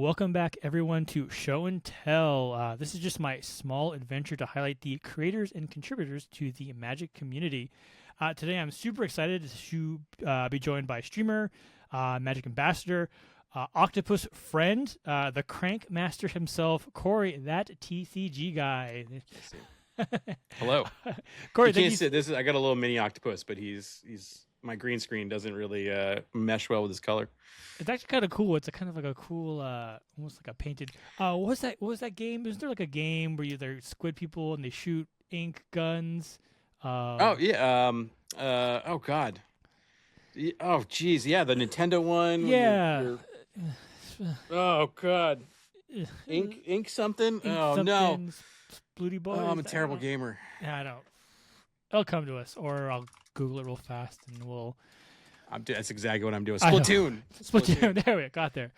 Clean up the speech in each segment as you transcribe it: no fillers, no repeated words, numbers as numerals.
Welcome back, everyone, to Show and Tell. This is just my small adventure to highlight the creators and contributors to the Magic community. Today, I'm super excited to be joined by streamer, Magic ambassador, octopus friend, the crank master himself, Corey, that TCG guy. Hello. Corey, You can't see this. I got a little mini octopus, but he's my green screen doesn't really mesh well with his color. It's actually kind of cool. It's a kind of like a cool, almost like a painted. What was that? What was that game? Isn't there like a game where they're squid people and they shoot ink guns? Oh yeah. Oh God. Oh geez. Yeah, the Nintendo one. Yeah. Oh God. Ink something. Oh no. Splooty boys. Oh, I'm a terrible gamer. Yeah, I don't. It'll come to us, or I'll Google it real fast, and we'll. That's exactly what I'm doing. Splatoon. Splatoon. There we go. Got there.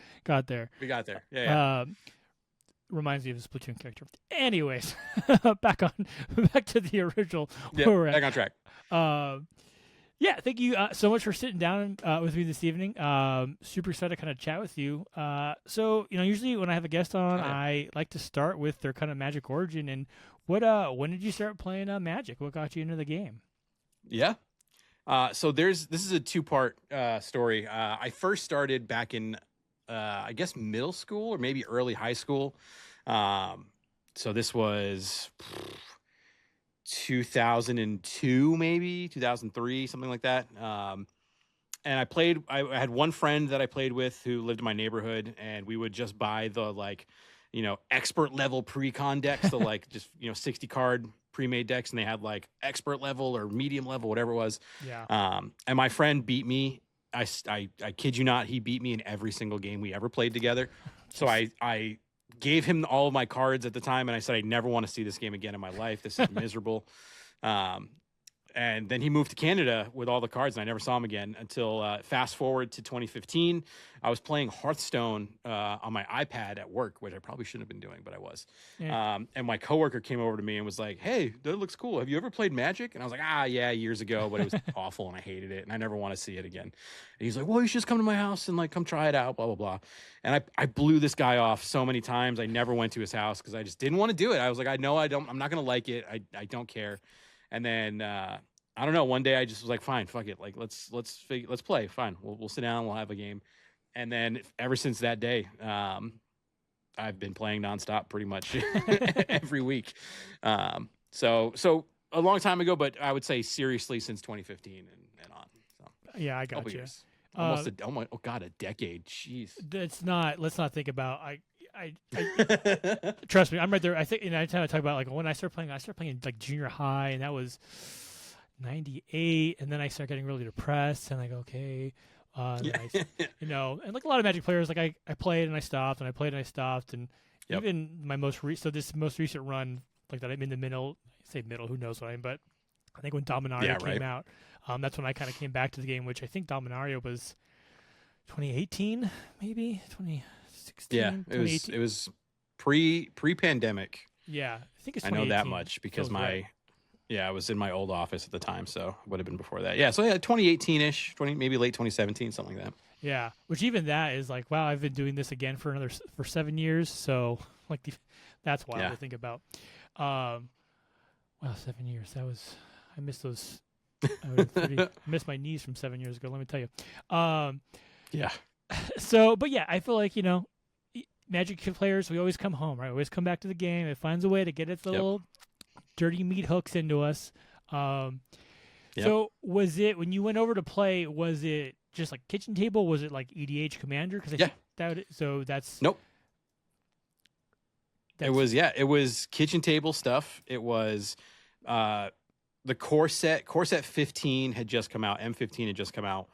We got there. Yeah. Reminds me of a Splatoon character. Anyways, back to the original. Yeah, back on track. Yeah, thank you so much for sitting down with me this evening. Super excited to kind of chat with you. So usually when I have a guest on, I like to start with their kind of Magic origin. And when did you start playing Magic? What got you into the game? Yeah. So this is a two-part story. I first started back in I guess middle school or maybe early high school. So this was 2002, maybe 2003, something like that. And I had one friend that I played with who lived in my neighborhood, and we would just buy the expert level pre-con decks, the just 60 card pre-made decks, and they had like expert level or medium level, whatever it was. Yeah. And my friend beat me. I kid you not, he beat me in every single game we ever played together. So I gave him all of my cards at the time, and I said I never want to see this game again in my life. This is miserable. And then he moved to Canada with all the cards, and I never saw him again until fast forward to 2015. I was playing Hearthstone on my iPad at work, which I probably shouldn't have been doing, but I was. Yeah. And my coworker came over to me and was like, "Hey, that looks cool. Have you ever played Magic?" And I was like, yeah, years ago, but it was awful, and I hated it, and I never want to see it again. And he's like, "Well, you should just come to my house and come try it out, blah, blah, blah." And I blew this guy off so many times. I never went to his house because I just didn't want to do it. I was like, I'm not going to like it. I don't care. And then I don't know. One day I just was like, fine, fuck it. Let's play. Fine, we'll sit down. We'll have a game. And then ever since that day, I've been playing nonstop pretty much every week. So a long time ago, but I would say seriously since 2015 and on. So yeah, I got you. Years. Almost a decade. Jeez. Let's not think about I trust me, I'm right there. I think anytime I talk about when I started playing in junior high, and that was 98, and then I start getting really depressed, and I go, okay, and and like a lot of Magic players, I played and I stopped, and I played and I stopped, and even my most recent run, that I'm in the middle. I say middle, who knows what I'm, but I think when Dominario came out, that's when I kind of came back to the game, which I think Dominario was 2018, maybe 2016. Yeah, it was pre-pandemic. Yeah, I think it's. I know that much because I was in my old office at the time, so it would have been before that. Yeah, so 2018-ish, maybe late 2017, something like that. Yeah, which even that is wow, I've been doing this again for 7 years, so that's wild to think about. Wow, 7 years. I missed those. I missed my knees from 7 years ago. Let me tell you. Yeah. So, but yeah, I feel like Magic players, we always come home, right? We always come back to the game. It finds a way to get its little dirty meat hooks into us. So was it, when you went over to play, was it just kitchen table? Was it EDH Commander? That's nope. It was kitchen table stuff. It was the core set 15 had just come out. M15 had just come out.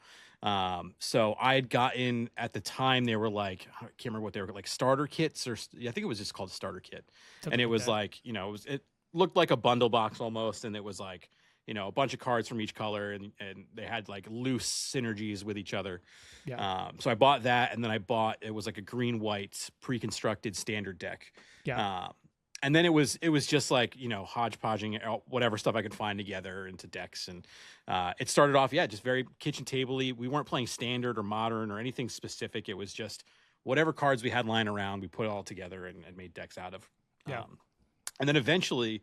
So I had gotten, at the time, they were I can't remember what they were, starter kits, or I think it was just called a starter kit. Something and it was it looked like a bundle box almost, and it was a bunch of cards from each color, and they had loose synergies with each other. Yeah. So I bought that, and then it was a green-white pre-constructed standard deck. Yeah. And then it was just hodgepodging out whatever stuff I could find together into decks. And it started off, just very kitchen table-y. We weren't playing standard or modern or anything specific. It was just whatever cards we had lying around, we put it all together and made decks out of. Yeah. And then eventually,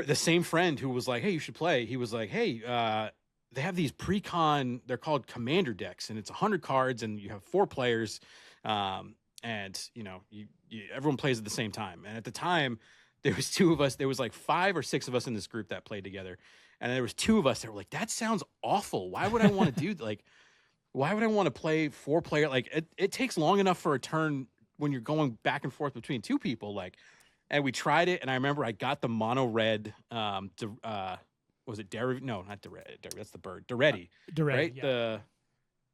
the same friend who was like, "Hey, you should play." He was like, "Hey, they have these pre-con. They're called commander decks, and it's 100 cards, and you have 4 players, and everyone plays at the same time." And at the time, there was 2 of us. There was like 5 or 6 of us in this group that played together, and there was 2 of us that were like, "That sounds awful. Why would I want to do like? Why would I want to play 4-player? Like, it takes long enough for a turn when you're going back and forth between 2 people, like." And we tried it, and I remember I got the mono red. Was it Derry? No, not Derry. That's the bird. Deretti. Right?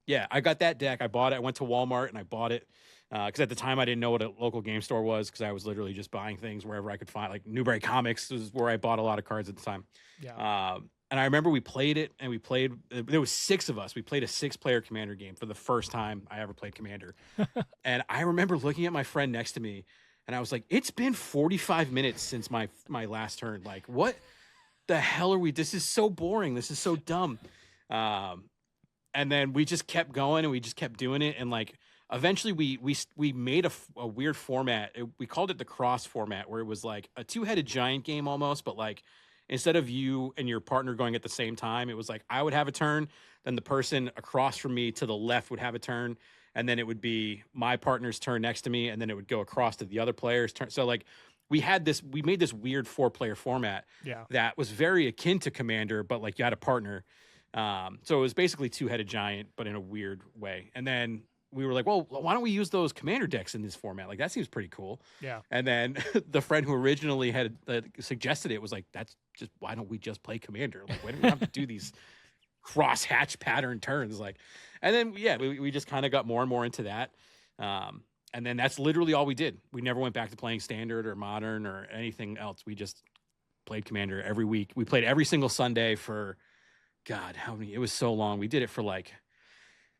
Yeah. I got that deck. I bought it. I went to Walmart and I bought it because at the time I didn't know what a local game store was because I was literally just buying things wherever I could find. Like Newbury Comics was where I bought a lot of cards at the time. Yeah. And I remember we played it, and there was 6 of us. We played a 6-player Commander game for the first time I ever played Commander. And I remember looking at my friend next to me, and I was like, "It's been 45 minutes since my last turn. Like, what the hell are we? This is so boring. This is so dumb." And then we just kept going, and we just kept doing it. And like, eventually we made a weird format. We called it the cross format, where it was like a 2-headed giant game almost, but like instead of you and your partner going at the same time, it was like I would have a turn, then the person across from me to the left would have a turn, and then it would be my partner's turn next to me, and then it would go across to the other player's turn. So like we made this weird 4-player format that was very akin to Commander, but like you had a partner. So it was basically 2-headed giant, but in a weird way. And then we were like, well, why don't we use those Commander decks in this format? Like that seems pretty cool. Yeah. And then the friend who originally had suggested it was like, why don't we just play Commander? Like, why do we have to do these cross hatch pattern turns? Like, and then we just kind of got more and more into that. And then that's literally all we did. We never went back to playing Standard or Modern or anything else. We just played Commander every week. We played every single Sunday for, God, how many? It was so long. We did it for like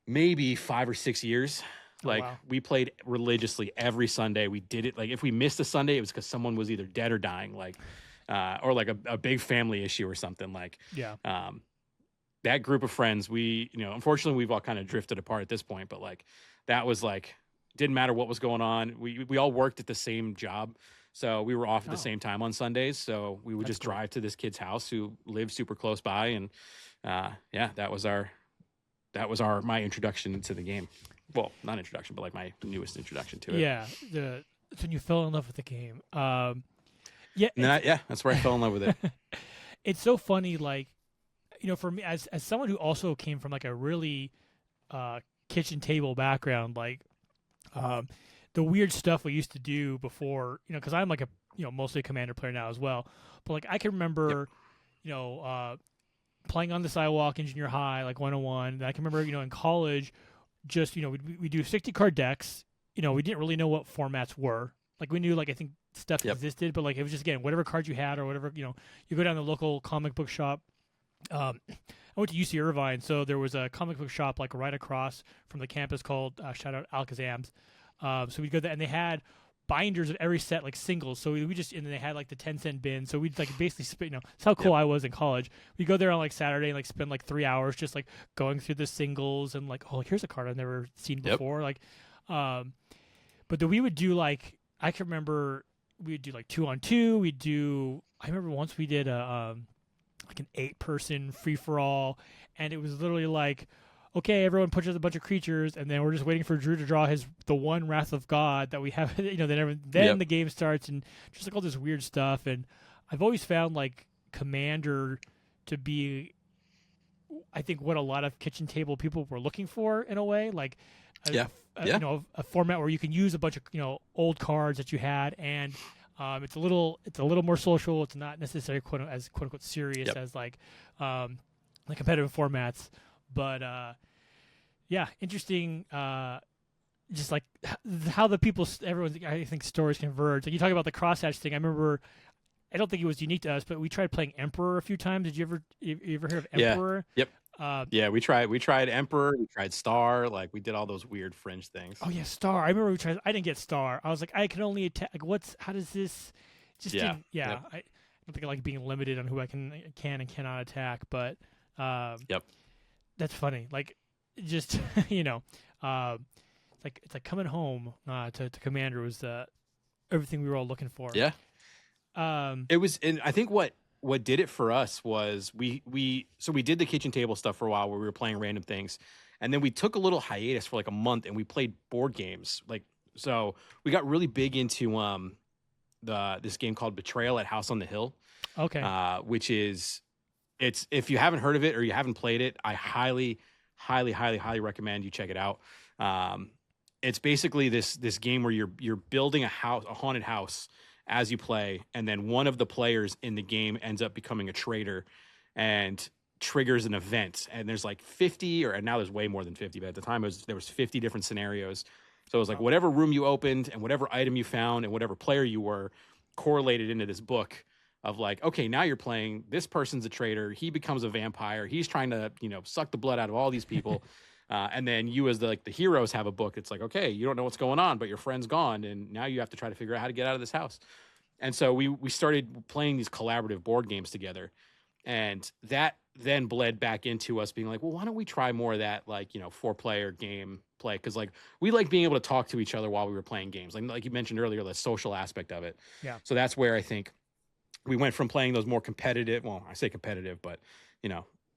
maybe 5 or 6 years. Like we played religiously every Sunday. We did it. Like if we missed a Sunday, it was because someone was either dead or dying, like, or like a big family issue or something. Like, that group of friends, unfortunately we've all kind of drifted apart at this point, but like that was like, didn't matter what was going on. We all worked at the same job. So we were off at the same time on Sundays. So we would drive to this kid's house who lived super close by. And that was my introduction to the game. Well, not introduction, but like my newest introduction to it. Yeah. It's when you fell in love with the game. That's where I fell in love with it. It's so funny. Like, for me, as someone who also came from like a really kitchen table background, like the weird stuff we used to do before, because I'm like a mostly a Commander player now as well. But like I can remember, playing on the sidewalk in junior high, like 101. And I can remember, in college, just we do 60-card decks. We didn't really know what formats were. Like we knew, like I think stuff existed, but like it was just again whatever cards you had or whatever. You go down to the local comic book shop. I went to UC Irvine, so there was a comic book shop like right across from the campus called shout out Alakazam's. So we'd go there, and they had binders of every set, like singles. So and then they had like the 10-cent bin. So we'd like basically spit. That's how cool I was in college. We'd go there on like Saturday and like spend like 3 hours just like going through the singles and like, oh, here's a card I've never seen before. Like, but then we would do like, I can remember we'd do like 2-on-2. I remember once we did like an 8-person free for all, and it was literally like, okay, everyone pushes a bunch of creatures, and then we're just waiting for Drew to draw the one Wrath of God that we have. Then the game starts, and just like all this weird stuff. And I've always found like Commander to be, I think, what a lot of kitchen table people were looking for in a way, like a format where you can use a bunch of old cards that you had, and it's a little more social. It's not necessarily quote unquote serious as like competitive formats. But interesting. Just like how the I think stories converge. Like you talk about the crosshatch thing. I remember, I don't think it was unique to us, but we tried playing Emperor a few times. Did you ever hear of Emperor? Yep. We tried Emperor. We tried Star. Like we did all those weird fringe things. Oh yeah, Star. I remember we tried. I didn't get Star. I was like, I can only attack. Like, how does this? Just didn't. Yeah. Yep. I don't think I like being limited on who I can and cannot attack. But that's funny. Like, just the it's like coming home to Commander was everything we were all looking for. Yeah. Um, It was, and I think what did it for us was we did the kitchen table stuff for a while where we were playing random things, and then we took a little hiatus for like a month and we played board games. Like, so we got really big into this game called Betrayal at House on the Hill, okay. which is, it's, if you haven't heard of it or you haven't played it, I highly recommend you check it out. It's basically this game where you're building a haunted house as you play, and then one of the players in the game ends up becoming a traitor and triggers an event. And there's like 50, or now there's way more than 50, but at the time there was 50 different scenarios. So it was like whatever room you opened and whatever item you found and whatever player you were correlated into this book of like, okay, now you're playing, this person's a traitor, he becomes a vampire, he's trying to, suck the blood out of all these people. And then you as the heroes have a book. It's like, okay, you don't know what's going on, but your friend's gone, and now you have to try to figure out how to get out of this house. And so we started playing these collaborative board games together, and that then bled back into us being like, well, why don't we try more of that, like, 4-player game play? Because like we like being able to talk to each other while we were playing games, like you mentioned earlier, the social aspect of it. Yeah. So that's where I think we went from playing those more competitive, well, I say competitive, but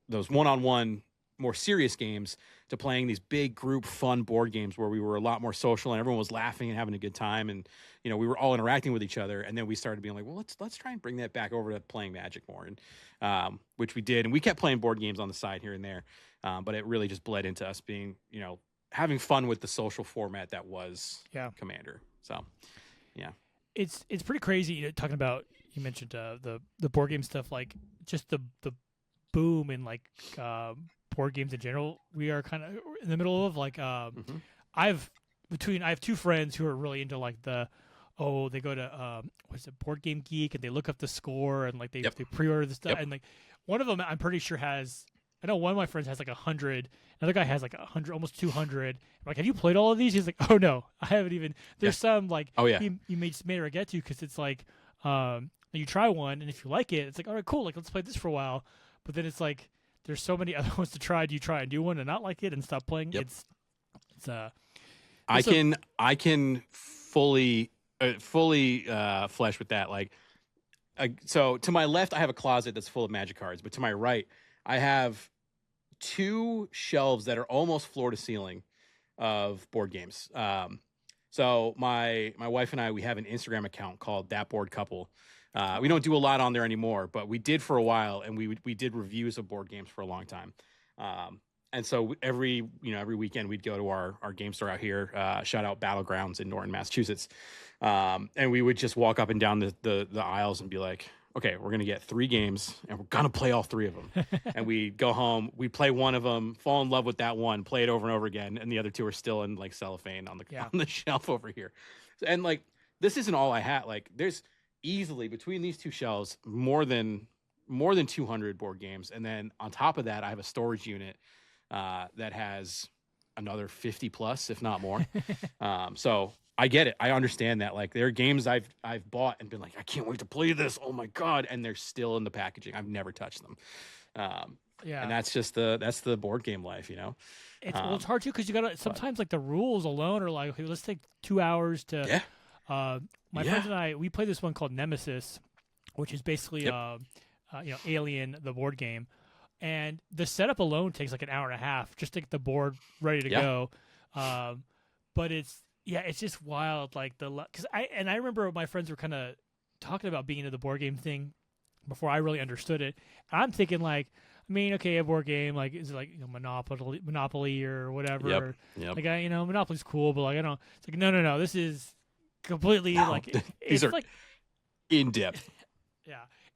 those one-on-one more serious games, to playing these big group fun board games where we were a lot more social and everyone was laughing and having a good time, and we were all interacting with each other. And then we started being like, well, let's try and bring that back over to playing Magic more, and which we did, and we kept playing board games on the side here and there, but it really just bled into us being having fun with the social format that was Commander. So yeah, it's pretty crazy talking about, you mentioned the board game stuff, like just the boom in like board games in general. We are kind of in the middle of like I have two friends who are really into like they go to what's it, Board Game Geek, and they look up the score, and like they pre-order the stuff, and like one of them I'm pretty sure has, I know one of my friends has like 100, another guy has like 100, almost 200. I'm like, have you played all of these? He's like, oh no, I haven't even. There's some like you may or get to, because it's like you try one, and if you like it, it's like, all right, cool, like let's play this for a while. But then it's like there's so many other ones to try. Do you try and do one and not like it and stop playing? It's I can fully flesh with that. Like, so to my left, I have a closet that's full of Magic cards, but to my right, I have 2 shelves that are almost floor to ceiling of board games. So my wife and I, we have an Instagram account called That Board Couple. We don't do a lot on there anymore, but we did for a while, and we did reviews of board games for a long time. And so every weekend we'd go to our game store out here, shout out Battlegrounds in Norton, Massachusetts. And we would just walk up and down the aisles and be like, okay, we're going to get 3 games and we're going to play all 3 of them. And we go home, we play one of them, fall in love with that one, play it over and over again. And the other 2 are still in like cellophane on the shelf over here. And like, this isn't all I had. Like, there's easily between these 2 shelves, more than 200 board games. And then on top of that, I have a storage unit that has another 50 plus, if not more. So I get it. I understand that. Like, there are games I've bought and been like, I can't wait to play this. Oh my God. And they're still in the packaging. I've never touched them. And that's just that's the board game life, It's hard too, because you gotta sometimes like the rules alone are like, okay, let's take 2 hours to. My friends and I, we play this one called Nemesis, which is basically Alien, the board game, and the setup alone takes like an hour and a half just to get the board ready to go. But it's just wild, like because I remember my friends were kind of talking about being into the board game thing before I really understood it. I'm thinking like, I mean, okay, a board game, like, is it like Monopoly or whatever? Like, Monopoly's cool, but like, I don't. It's like, no, this is completely like these are like in depth.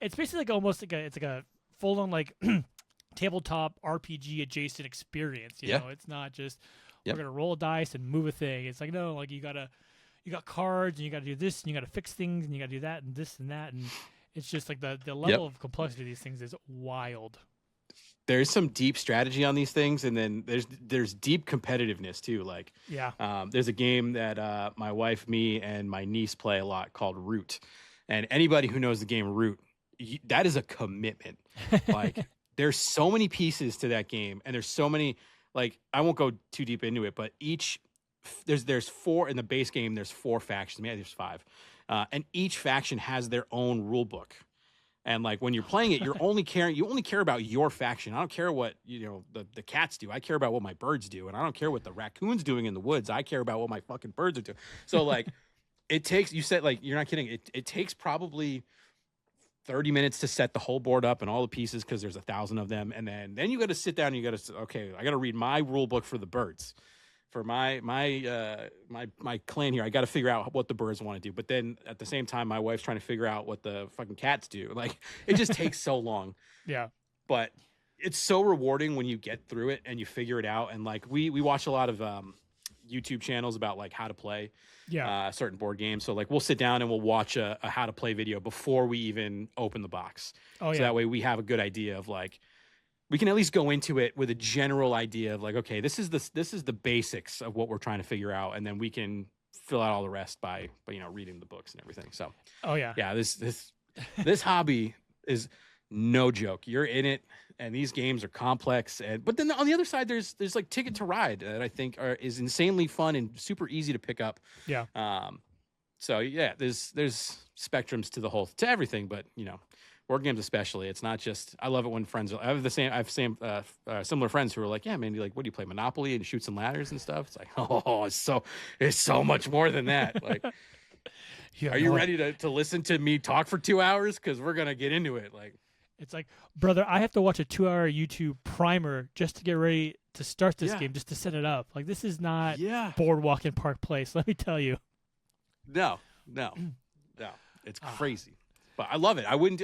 It's basically like almost like a full on like tabletop RPG adjacent experience. You know, it's not just we're gonna roll a dice and move a thing. It's like, no, like you got cards and you gotta do this and you gotta fix things and you gotta do that and this and that, and it's just like the level of complexity of these things is wild. There's some deep strategy on these things, and then there's deep competitiveness too. Like, there's a game that my wife, me, and my niece play a lot called Root. And anybody who knows the game Root, that is a commitment. Like, there's so many pieces to that game, and there's so many. Like, I won't go too deep into it, but each there's four in the base game. There's 4 factions. Maybe there's 5, and each faction has their own rule book. And like when you're playing it, you only care about your faction. I don't care what the cats do. I care about what my birds do, and I don't care what the raccoon's doing in the woods. I care about what my fucking birds are doing. So like, it takes. You said like you're not kidding. It takes probably 30 minutes to set the whole board up and all the pieces because there's 1,000 of them, and then you got to sit down and you got to I got to read my rule book for the birds. For my clan here, I got to figure out what the birds want to do. But then at the same time, my wife's trying to figure out what the fucking cats do. Like, it just takes so long. Yeah. But it's so rewarding when you get through it and you figure it out. And like we watch a lot of YouTube channels about like how to play certain board games. So like we'll sit down and we'll watch a how to play video before we even open the box. Oh, so that way we have a good idea of like, we can at least go into it with a general idea of like, okay, this is the basics of what we're trying to figure out, and then we can fill out all the rest by reading the books and everything. So, this hobby is no joke. You're in it, and these games are complex. But then on the other side, there's like Ticket to Ride that I think is insanely fun and super easy to pick up. Yeah. So yeah, there's spectrums to everything, but board games especially. It's not just. I love it when friends. I have similar friends who are like, yeah, man, like, what do you play, Monopoly and Shoots and Ladders and stuff? It's like, oh, it's so much more than that. Like, are you ready to listen to me talk for 2 hours? Because we're gonna get into it. Like, it's like, brother, I have to watch a 2-hour YouTube primer just to get ready to start this game, just to set it up. Like, this is not Boardwalk in Park Place. Let me tell you. No, it's crazy. But I love it. I wouldn't.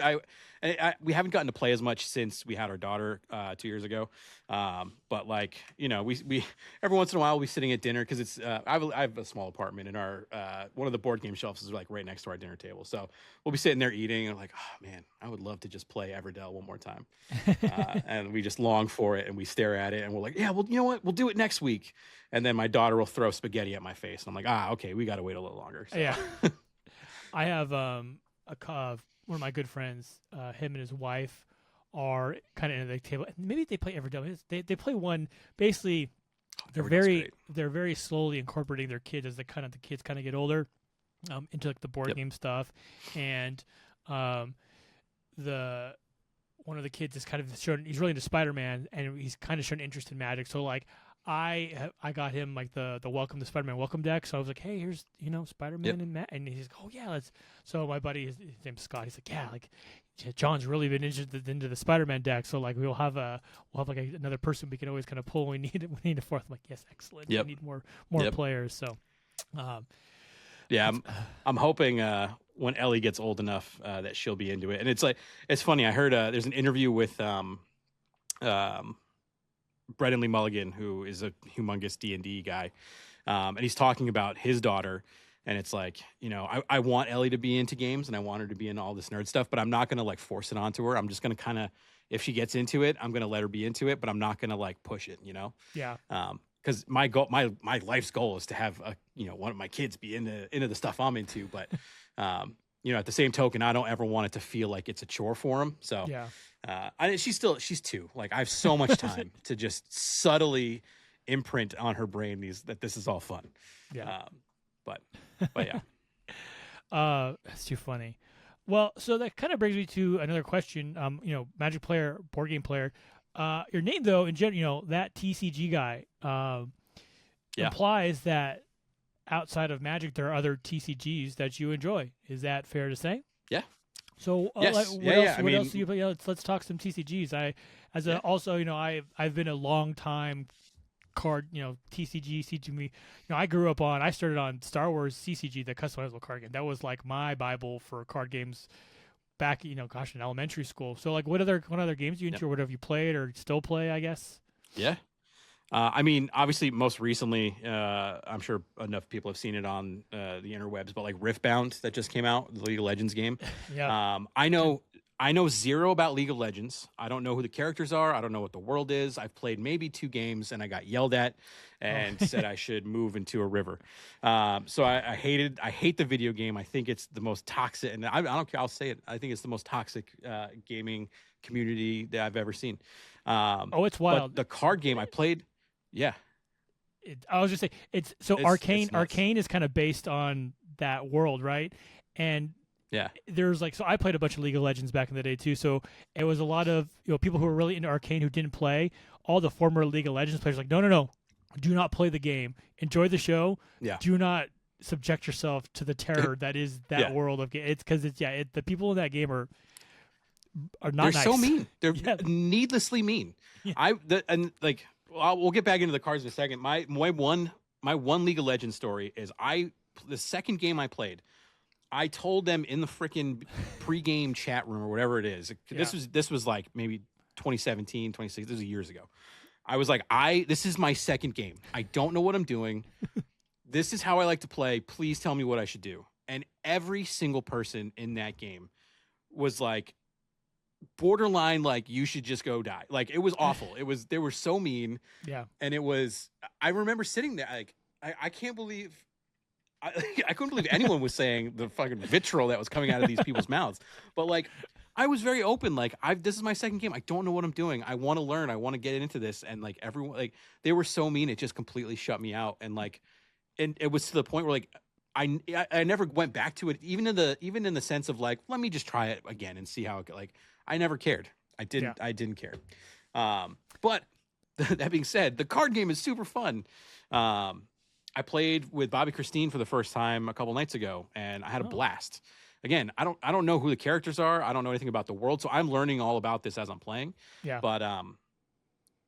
We haven't gotten to play as much since we had our daughter 2 years ago. But like we every once in a while we'll be sitting at dinner because it's I have a small apartment and our one of the board game shelves is like right next to our dinner table. So we'll be sitting there eating and like, oh man, I would love to just play Everdell one more time. And we just long for it and we stare at it and we're like, yeah, well, you know what? We'll do it next week. And then my daughter will throw spaghetti at my face and I'm like, okay, we got to wait a little longer. So. Yeah. I have one of my good friends, him and his wife are kind of in the table. Maybe they play Everdell. They play one. Basically, they're very slowly incorporating their kids as the kids kind of get older, into like the board game stuff, and one of the kids is kind of he's really into Spider-Man and he's kind of shown interest in Magic. So like I got him like the Welcome to Spider-Man welcome deck. So I was like, hey, here's Spider-Man and he's like, oh yeah, let's. So my buddy, his name's Scott. He's like, yeah, like John's really been interested into the Spider-Man deck. So like we'll have like another person we can always kind of pull when we need a fourth. I'm like, yes, excellent. We need more players. So I'm hoping when Ellie gets old enough that she'll be into it. And it's funny. I heard there's an interview with Brendan Lee Mulligan, who is a humongous D&D guy. And he's talking about his daughter. And it's like, I want Ellie to be into games and I want her to be into all this nerd stuff, but I'm not going to like force it onto her. I'm just going to kind of, if she gets into it, I'm going to let her be into it, but I'm not going to like push it, Yeah. Because my goal, my life's goal is to have one of my kids be into the stuff I'm into. But, at the same token, I don't ever want it to feel like it's a chore for him. So she's 2. Like I have so much time to just subtly imprint on her brain that this is all fun. Yeah. But yeah. That's too funny. Well, so that kind of brings me to another question. Magic player, board game player. Your name though, in general, that TCG guy, implies that outside of Magic, there are other TCGs that you enjoy. Is that fair to say? Yeah. So yes. What else do you play? Let's talk some TCGs. I've been a long time card, TCG, CGM. I started on Star Wars CCG, the customizable card game. That was like my Bible for card games back, in elementary school. So like what other games do you enjoy? What have you played or still play, I guess? Yeah. Obviously most recently, I'm sure enough people have seen it on the interwebs, but like Riftbound that just came out, the League of Legends game. Yeah. I know zero about League of Legends. I don't know who the characters are. I don't know what the world is. I've played maybe 2 games and I got yelled at and said I should move into a river. So I hate the video game. I think it's the most toxic, and I don't care. I'll say it. I think it's the most toxic gaming community that I've ever seen. It's wild. But the card game I played, yeah. I was just saying it's so It's Arcane. nuts. Arcane is kind of based on that world, right? And Yeah. there's like, so I played a bunch of League of Legends back in the day too. So it was a lot of people who were really into Arcane who didn't play. All the former League of Legends players like, no, do not play the game. Enjoy the show. Yeah. Do not subject yourself to the terror that is that world of game. It's because the people in that game are not They're nice. so mean. They're needlessly mean. Yeah. We'll get back into the cards in a second. My one League of Legends story is the second game I played, I told them in the freaking pregame chat room or whatever it is. This was like maybe 2017, 2016. This was years ago. I was like, this is my second game. I don't know what I'm doing. This is how I like to play. Please tell me what I should do. And every single person in that game was like, borderline, like, you should just go die. Like, it was awful. They were so mean. Yeah. And I remember sitting there, like, I can't believe, I couldn't believe anyone was saying the fucking vitriol that was coming out of these people's mouths. But like, I was very open. Like, this is my second game. I don't know what I'm doing. I want to learn. I want to get into this. And like, everyone, like, they were so mean. It just completely shut me out. And like, and it was to the point where like, I never went back to it, even in the sense of like, let me just try it again and see how it, like, I never cared. I didn't care. But that being said, the card game is super fun. I played with Bobby Christine for the first time a couple nights ago, and I had a blast. Again, I don't know who the characters are. I don't know anything about the world, so I'm learning all about this as I'm playing. Yeah. But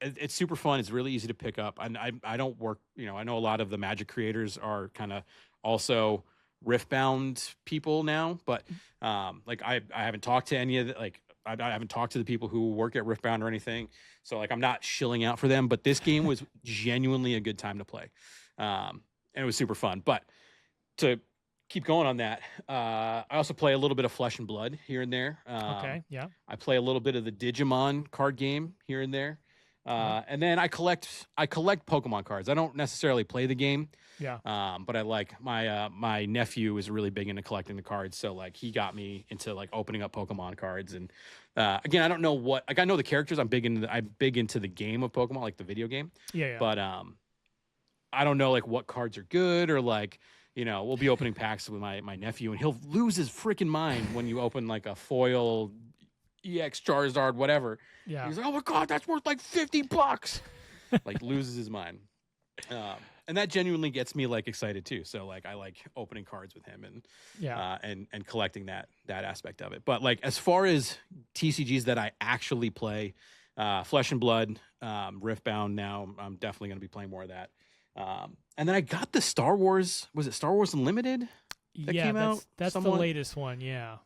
it's super fun. It's really easy to pick up. I don't work. I know a lot of the Magic creators are kind of also Riftbound people now, but like I haven't talked to any of the, like I haven't talked to the people who work at Riftbound or anything. So like I'm not shilling out for them, but this game was genuinely a good time to play. And it was super fun. But to keep going on that, I also play a little bit of Flesh and Blood here and there. Okay, yeah. I play a little bit of the Digimon card game here and there. And then I collect Pokemon cards. I don't necessarily play the game. Yeah. But I like my nephew is really big into collecting the cards. So like he got me into like opening up Pokemon cards. And again, I don't know I know the characters. I'm big into the game of Pokemon, like the video game. Yeah. But I don't know like what cards are good, or like, we'll be opening packs with my nephew and he'll lose his freaking mind when you open like a foil EX Charizard, whatever. Yeah. He's like, oh my God, that's worth like $50. Like loses his mind. And that genuinely gets me like excited too. So like I like opening cards with him and collecting that aspect of it. But like as far as TCGs that I actually play, Flesh and Blood, Riftbound now, I'm definitely going to be playing more of that. And then I got the Star Wars, was it Star Wars Unlimited that came out? That's the latest one, yeah.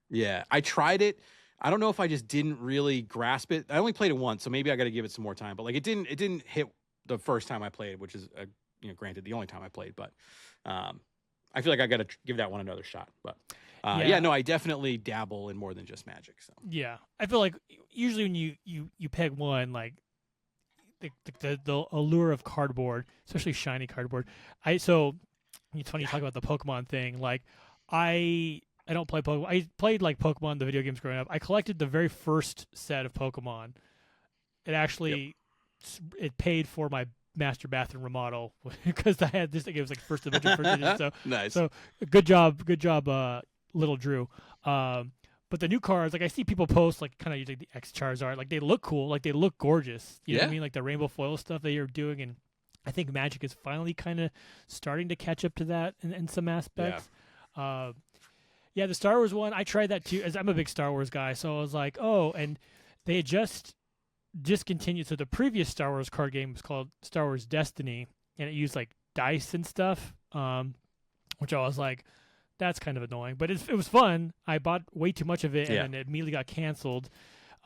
Yeah, I tried it. I don't know if I just didn't really grasp it. I only played it once, so maybe I got to give it some more time. But like it didn't hit the first time I played, which is granted the only time I played. But I feel like I got to give that one another shot. But no, I definitely dabble in more than just Magic. So yeah, I feel like usually when you peg one, like the allure of cardboard, especially shiny cardboard. It's funny you talk about the Pokemon thing. Like I don't play Pokemon. I played like Pokemon, the video games growing up. I collected the very first set of Pokemon. It actually it paid for my master bathroom remodel because I had this. It was like first edition. So nice. So good job, little Drew. But the new cards, like I see people post like kind of using the X Charizard, like they look cool, like they look gorgeous. You know what I mean? Like the rainbow foil stuff that you're doing, and I think Magic is finally kind of starting to catch up to that in some aspects. Yeah, the Star Wars one, I tried that too, as I'm a big Star Wars guy. So I was like, oh, and they had just discontinued. So the previous Star Wars card game was called Star Wars Destiny, and it used like dice and stuff, which I was like, that's kind of annoying. But it was fun. I bought way too much of it, and then it immediately got canceled.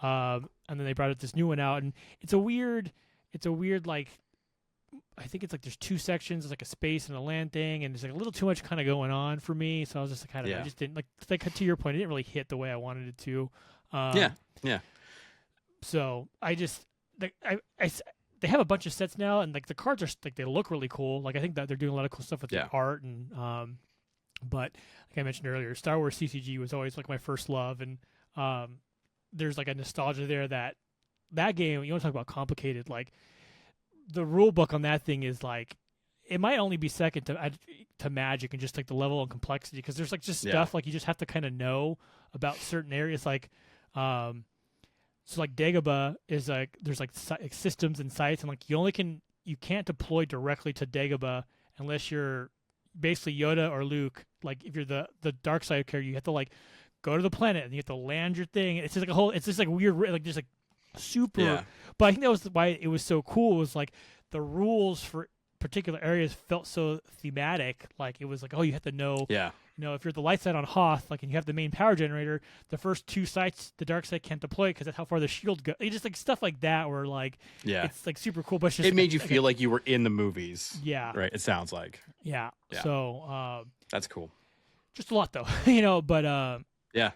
And then they brought this new one out, and it's a weird like, I think it's like there's two sections. There's like a space and a land thing, and there's like a little too much kind of going on for me. So I was just like, I just didn't like to your point. It didn't really hit the way I wanted it to. Yeah. So I just like they have a bunch of sets now, and like the cards are like they look really cool. Like I think that they're doing a lot of cool stuff with the art and but like I mentioned earlier, Star Wars CCG was always like my first love, and there's like a nostalgia there that game. You want to talk about complicated, like. the rule book on that thing is like, it might only be second to Magic and just like the level of complexity, because there's like just stuff like you just have to kind of know about certain areas. Like, so like Dagobah is like there's like systems and sites, and like you can't deploy directly to Dagobah unless you're basically Yoda or Luke. Like if you're the dark side character, you have to like go to the planet and you have to land your thing. It's just like it's just like weird, like just like super. Yeah. But I think that was why it was so cool. Was like the rules for particular areas felt so thematic. Like it was like, oh, you have to know. Yeah. You know, if you're the light side on Hoth, like, and you have the main power generator, the first 2 sites the dark side can't deploy because that's how far the shield goes. Just like stuff like that, where like, it's like super cool. But it's just, it made you feel like you were in the movies. Yeah. Right. It sounds like. Yeah. So that's cool. Just a lot though, you know. But yeah.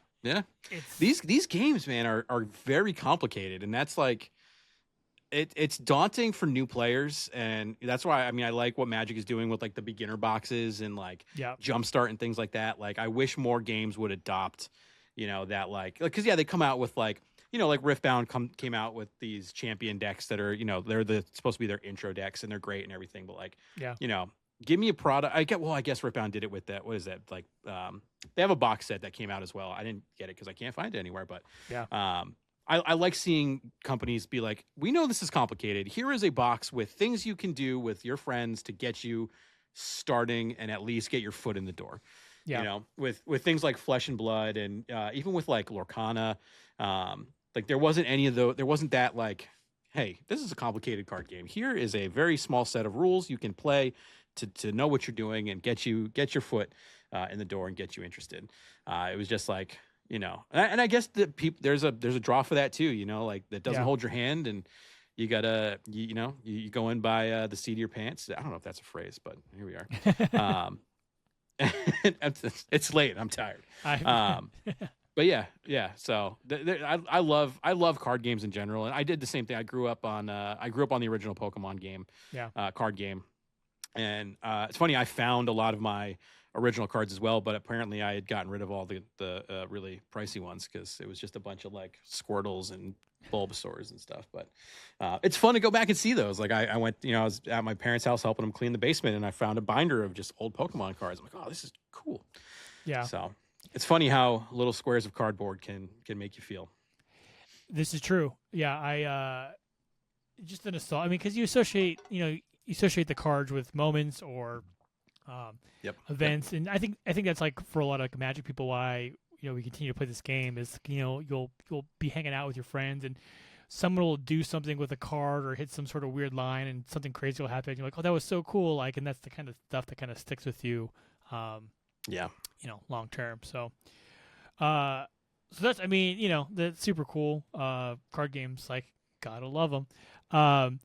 These games, man, are very complicated, and that's like. It's daunting for new players, and that's why I like what Magic is doing with like the beginner boxes and like Jumpstart and things like that. Like I wish more games would adopt, that like because they come out with like like Riftbound came out with these champion decks that are they're supposed to be their intro decks and they're great and everything, but like give me a product. I guess Riftbound did it with that. What is that like? They have a box set that came out as well. I didn't get it because I can't find it anywhere, but I like seeing companies be like, we know this is complicated. Here is a box with things you can do with your friends to get you starting and at least get your foot in the door. Yeah. With things like Flesh and Blood and even with like Lorcana, like there wasn't that like, hey, this is a complicated card game. Here is a very small set of rules you can play to know what you're doing and get your foot in the door and get you interested. It was just like, and I guess there's a draw for that too, like that doesn't hold your hand, and you gotta, you go in by the seat of your pants. I don't know if that's a phrase, but here we are. It's late. I'm tired. But yeah. So I love card games in general, and I did the same thing. I grew up on the original Pokemon game, card game, and it's funny. I found a lot of my original cards as well, but apparently I had gotten rid of all the really pricey ones because it was just a bunch of like Squirtles and Bulbasaurs and stuff. But it's fun to go back and see those. Like I went, I was at my parents' house helping them clean the basement, and I found a binder of just old Pokemon cards. I'm like, oh, this is cool. Yeah. So it's funny how little squares of cardboard can make you feel. This is true. Yeah, I just an assault. I mean, because you associate the cards with moments or events, and I think that's like for a lot of Magic people why we continue to play this game is you'll be hanging out with your friends and someone will do something with a card or hit some sort of weird line and something crazy will happen. You're like, oh, that was so cool, like, and that's the kind of stuff that kind of sticks with you, long term. So, so that's that's super cool. Card games, like, gotta love them.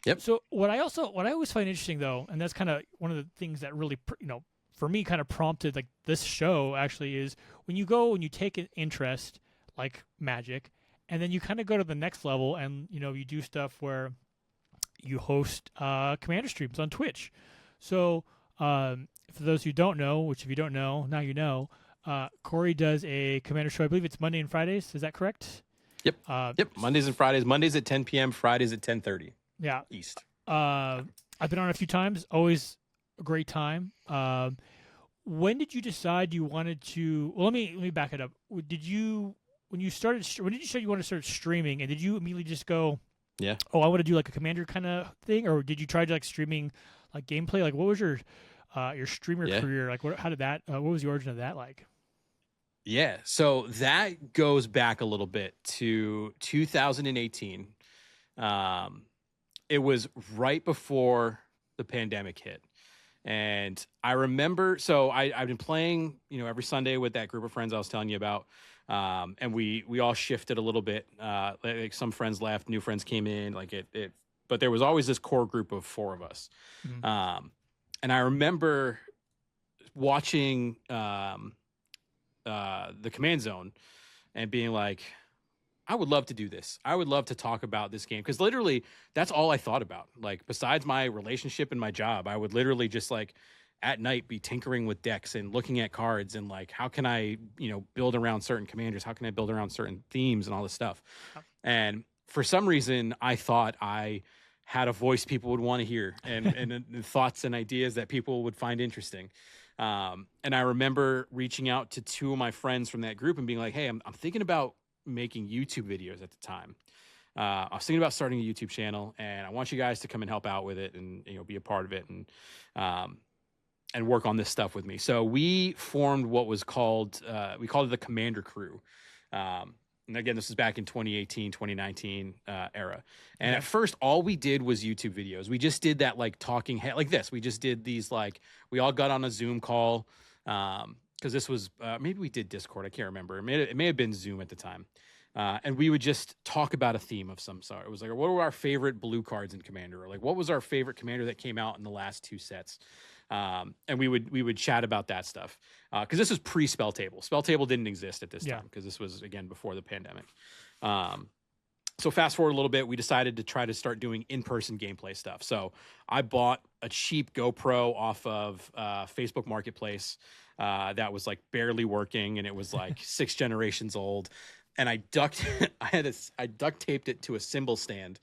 Yep. So what I always find interesting though, and that's kind of one of the things that really, for me kind of prompted like this show actually is when you take an interest like Magic, and then you kind of go to the next level and you do stuff where you host Commander streams on Twitch. So for those who don't know, which if you don't know, now you know, Corey does a Commander show. I believe it's Monday and Fridays. Is that correct? Yep. Mondays and Fridays. Mondays at 10 p.m. Fridays at 10:30. Yeah. East. I've been on a few times. Always a great time. When did you decide you wanted to? Well, let me back it up. When did you decide you wanted to start streaming? And did you immediately just go, yeah, oh, I want to do like a Commander kind of thing, or did you try to like streaming like gameplay? Like, what was your streamer career like? How did that? What was the origin of that like? Yeah, so that goes back a little bit to 2018. It was right before the pandemic hit. And I remember, so I've been playing, every Sunday with that group of friends I was telling you about. And we all shifted a little bit. Like some friends left, new friends came in, but there was always this core group of 4 of us. Mm-hmm. And I remember watching, the Command Zone and being like, I would love to do this. I would love to talk about this game. Because literally, that's all I thought about. Like, besides my relationship and my job, I would literally just, like, at night be tinkering with decks and looking at cards and, like, how can I, build around certain commanders? How can I build around certain themes and all this stuff? And for some reason, I thought I had a voice people would want to hear, and thoughts and ideas that people would find interesting. And I remember reaching out to two of my friends from that group and being like, hey, I'm thinking about making YouTube videos at the time. I was thinking about starting a YouTube channel, and I want you guys to come and help out with it, and be a part of it, and work on this stuff with me. So we formed what was called we called it the Commander Crew. And again, this is back in 2018, 2019 era. And at first, all we did was YouTube videos. We just did that like talking head like this. We just did these like we all got on a Zoom call because this was maybe we did Discord. I can't remember. It may have been Zoom at the time. And we would just talk about a theme of some sort. It was like, what were our favorite blue cards in Commander? Or like, what was our favorite Commander that came out in the last 2 sets? And we would chat about that stuff. Because this was pre-Spell Table. Spell Table didn't exist at this time because this was, again, before the pandemic. So fast forward a little bit, we decided to try to start doing in-person gameplay stuff. So I bought a cheap GoPro off of Facebook Marketplace that was like barely working, and it was like 6 generations old. And I duct taped it to a cymbal stand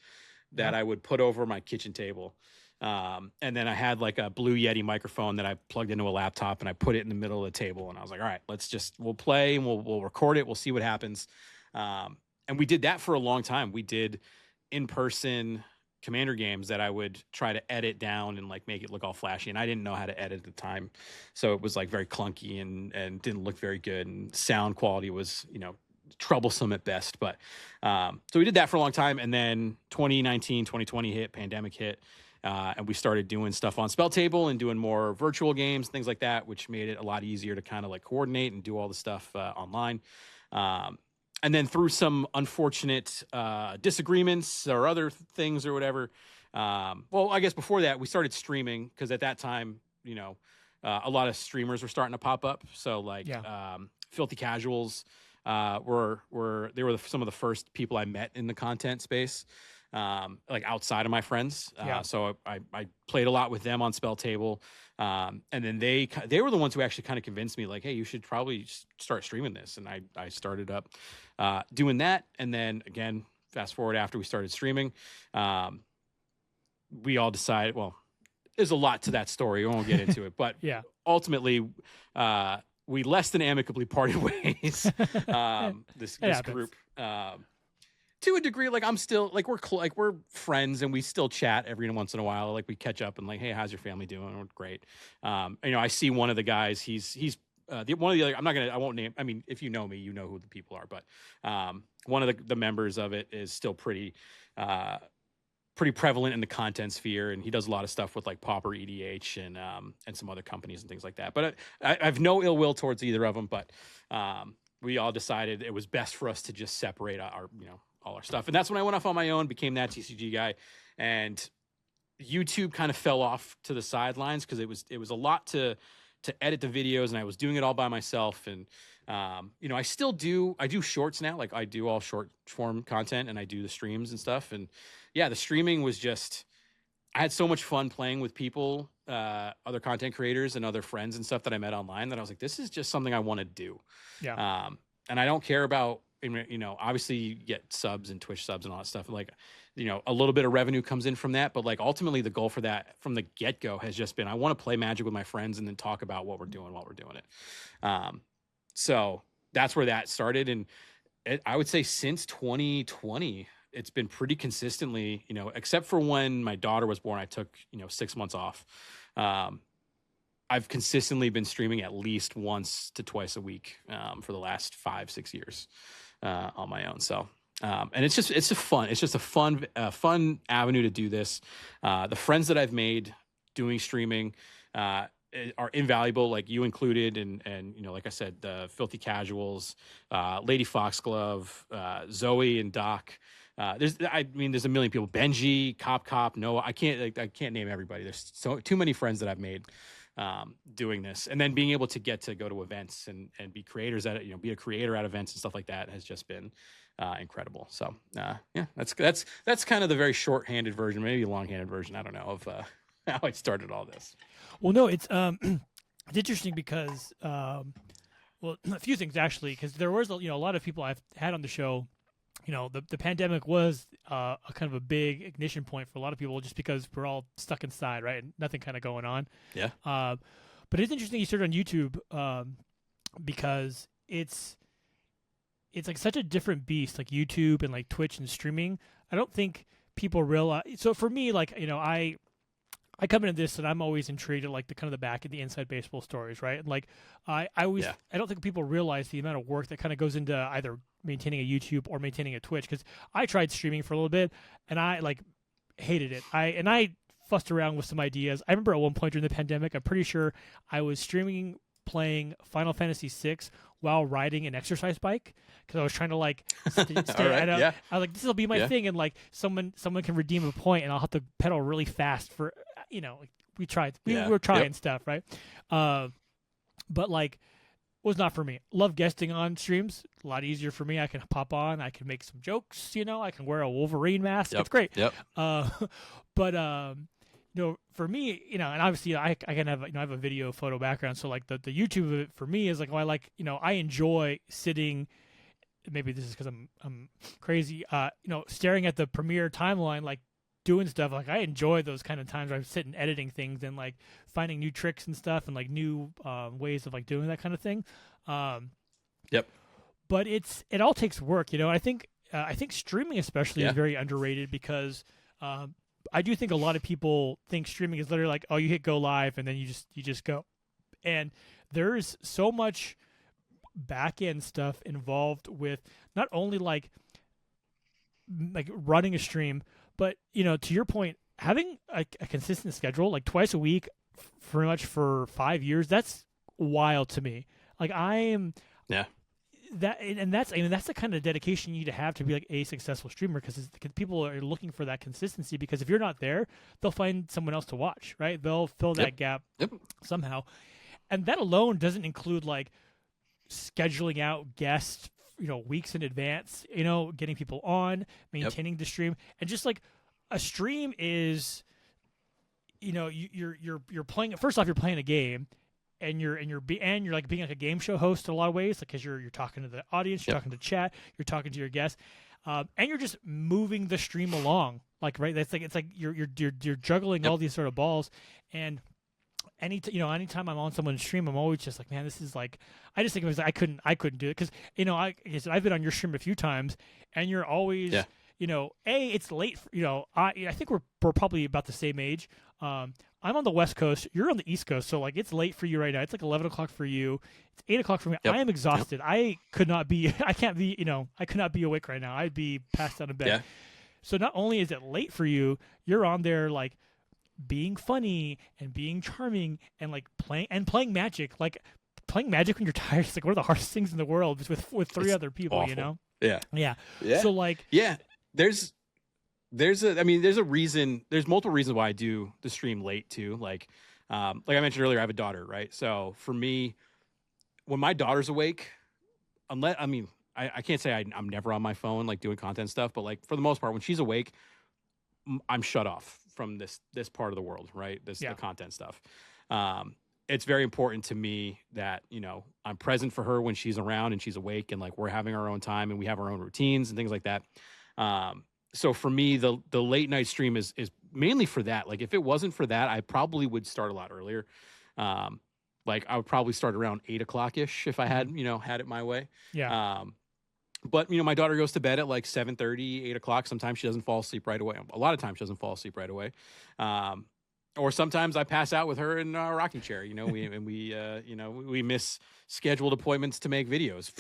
that I would put over my kitchen table. And then I had like a Blue Yeti microphone that I plugged into a laptop, and I put it in the middle of the table. And I was like, all right, we'll play and we'll record it. We'll see what happens. And we did that for a long time. We did in-person Commander games that I would try to edit down and like make it look all flashy. And I didn't know how to edit at the time. So it was like very clunky and didn't look very good. And sound quality was, troublesome at best. But so we did that for a long time. And then 2019, 2020 hit, pandemic hit. And we started doing stuff on Spell Table and doing more virtual games, things like that, which made it a lot easier to kind of like coordinate and do all the stuff online. And then through some unfortunate disagreements or other things or whatever, well, I guess before that, we started streaming because at that time, a lot of streamers were starting to pop up. So like Filthy Casuals they were some of the first people I met in the content space. Like outside of my friends. So I played a lot with them on Spell Table. And then they were the ones who actually kind of convinced me like, hey, you should probably start streaming this. And I started up doing that. And then again, fast forward after we started streaming, we all decided, well, there's a lot to that story. We won't get into it, but ultimately, we less than amicably parted ways. This group, to a degree, like I'm still like we're friends and we still chat every once in a while. Like we catch up and like, hey, how's your family doing? We're great. I see one of the guys. He's one of the other. I won't name. I mean, if you know me, you know who the people are. But one of the members of it is still pretty prevalent in the content sphere, and he does a lot of stuff with like Pauper EDH and some other companies and things like that. But I have no ill will towards either of them. But we all decided it was best for us to just separate our all our stuff. And that's when I went off on my own, became That TCG Guy. And YouTube kind of fell off to the sidelines because it was a lot to edit the videos, and I was doing it all by myself. And I do shorts now. Like I do all short form content, and I do the streams and stuff. And the streaming was just, I had so much fun playing with people, other content creators and other friends and stuff that I met online, that I was like, this is just something I want to do. And I don't care about, obviously you get subs and Twitch subs and all that stuff. Like, a little bit of revenue comes in from that, but like ultimately the goal for that from the get-go has just been, I want to play Magic with my friends and then talk about what we're doing while we're doing it. So that's where that started. And I would say since 2020, it's been pretty consistently, except for when my daughter was born, I took, 6 months off. I've consistently been streaming at least once to twice a week for the last 5-6 years on my own. So, and it's just a fun avenue to do this. The friends that I've made doing streaming are invaluable, like you included. And like I said, the Filthy Casuals, Lady Foxglove, Zoe and Doc. There's a million people. Benji, Cop, Noah. I can't name everybody. There's too many friends that I've made doing this, and then being able to get to go to events and be creators at it, be a creator at events and stuff like that has just been incredible. So that's kind of the very short-handed version, maybe a long-handed version, I don't know, of how I started all this. Well, no, it's it's interesting because a few things actually, because there was a lot of people I've had on the show the pandemic was a kind of a big ignition point for a lot of people just because we're all stuck inside, right? And nothing kind of going on. Yeah. But it's interesting you started on YouTube because it's like such a different beast, like YouTube and like Twitch and streaming. I don't think people realize. So for me, like, I come into this and I'm always intrigued at like the kind of the back and the inside baseball stories, right? And like I always I don't think people realize the amount of work that kind of goes into either maintaining a YouTube or maintaining a Twitch, because I tried streaming for a little bit and I like hated it. I fussed around with some ideas. I remember at one point during the pandemic, I'm pretty sure I was streaming playing Final Fantasy VI while riding an exercise bike because I was trying to like stay right, yeah. I was like, this will be my thing, and like someone can redeem a point and I'll have to pedal really fast for like, we tried we were trying stuff, right? But like was not for me. Love guesting on streams. A lot easier for me. I can pop on, I can make some jokes, I can wear a Wolverine mask. It's great. But for me, and obviously I can have, I have a video photo background. So like the YouTube of it for me is like, I enjoy sitting, maybe this is because I'm crazy, staring at the Premiere timeline, like doing stuff. Like I enjoy those kind of times where I'm sitting editing things and like finding new tricks and stuff and like new ways of like doing that kind of thing. But it all takes work, I think streaming especially is very underrated because I do think a lot of people think streaming is literally like, oh, you hit go live and then you just go. And there's so much back end stuff involved with not only like running a stream, but to your point, having a consistent schedule, like twice a week, pretty much for 5 years, that's wild to me. Like I am that's the kind of dedication you need to have to be like a successful streamer, because people are looking for that consistency, because if you're not there, they'll find someone else to watch, right? They'll fill that gap somehow. And that alone doesn't include like scheduling out guests, weeks in advance, getting people on, maintaining the stream. And just like a stream is, you're playing, first off, you're playing a game. And you're like being like a game show host in a lot of ways, like because you're talking to the audience, you're talking to chat, you're talking to your guests, and you're just moving the stream along, like, right. That's like, it's like you're juggling all these sort of balls. And anytime I'm on someone's stream, I'm always just like, man, this is like, I just think it was, I couldn't do it, because I've been on your stream a few times, and you're always it's late. I think we're probably about the same age. I'm on the West Coast. You're on the East Coast, so like it's late for you right now. It's like 11 o'clock for you. It's 8 o'clock for me. I am exhausted. I could not be. I can't be. I could not be awake right now. I'd be passed out of bed. So not only is it late for you, you're on there like being funny and being charming and like playing Magic. Like playing Magic when you're tired is like one of the hardest things in the world. It's with three other people. Awful. Yeah. So like there's a reason. There's multiple reasons why I do the stream late too. Like I mentioned earlier, I have a daughter, right? So for me, when my daughter's awake, I can't say I'm never on my phone like doing content stuff, but like for the most part, when she's awake, I'm shut off from this part of the world, right? The content stuff. It's very important to me that I'm present for her when she's around and she's awake, and like we're having our own time and we have our own routines and things like that. So for me, the late night stream is mainly for that. Like if it wasn't for that, I probably would start a lot earlier. Like I would probably start around 8 o'clock ish if I had it my way. But my daughter goes to bed at like 7:30, 8 o'clock. Sometimes she doesn't fall asleep right away. A lot of times she doesn't fall asleep right away. Or sometimes I pass out with her in a rocking chair. We miss scheduled appointments to make videos.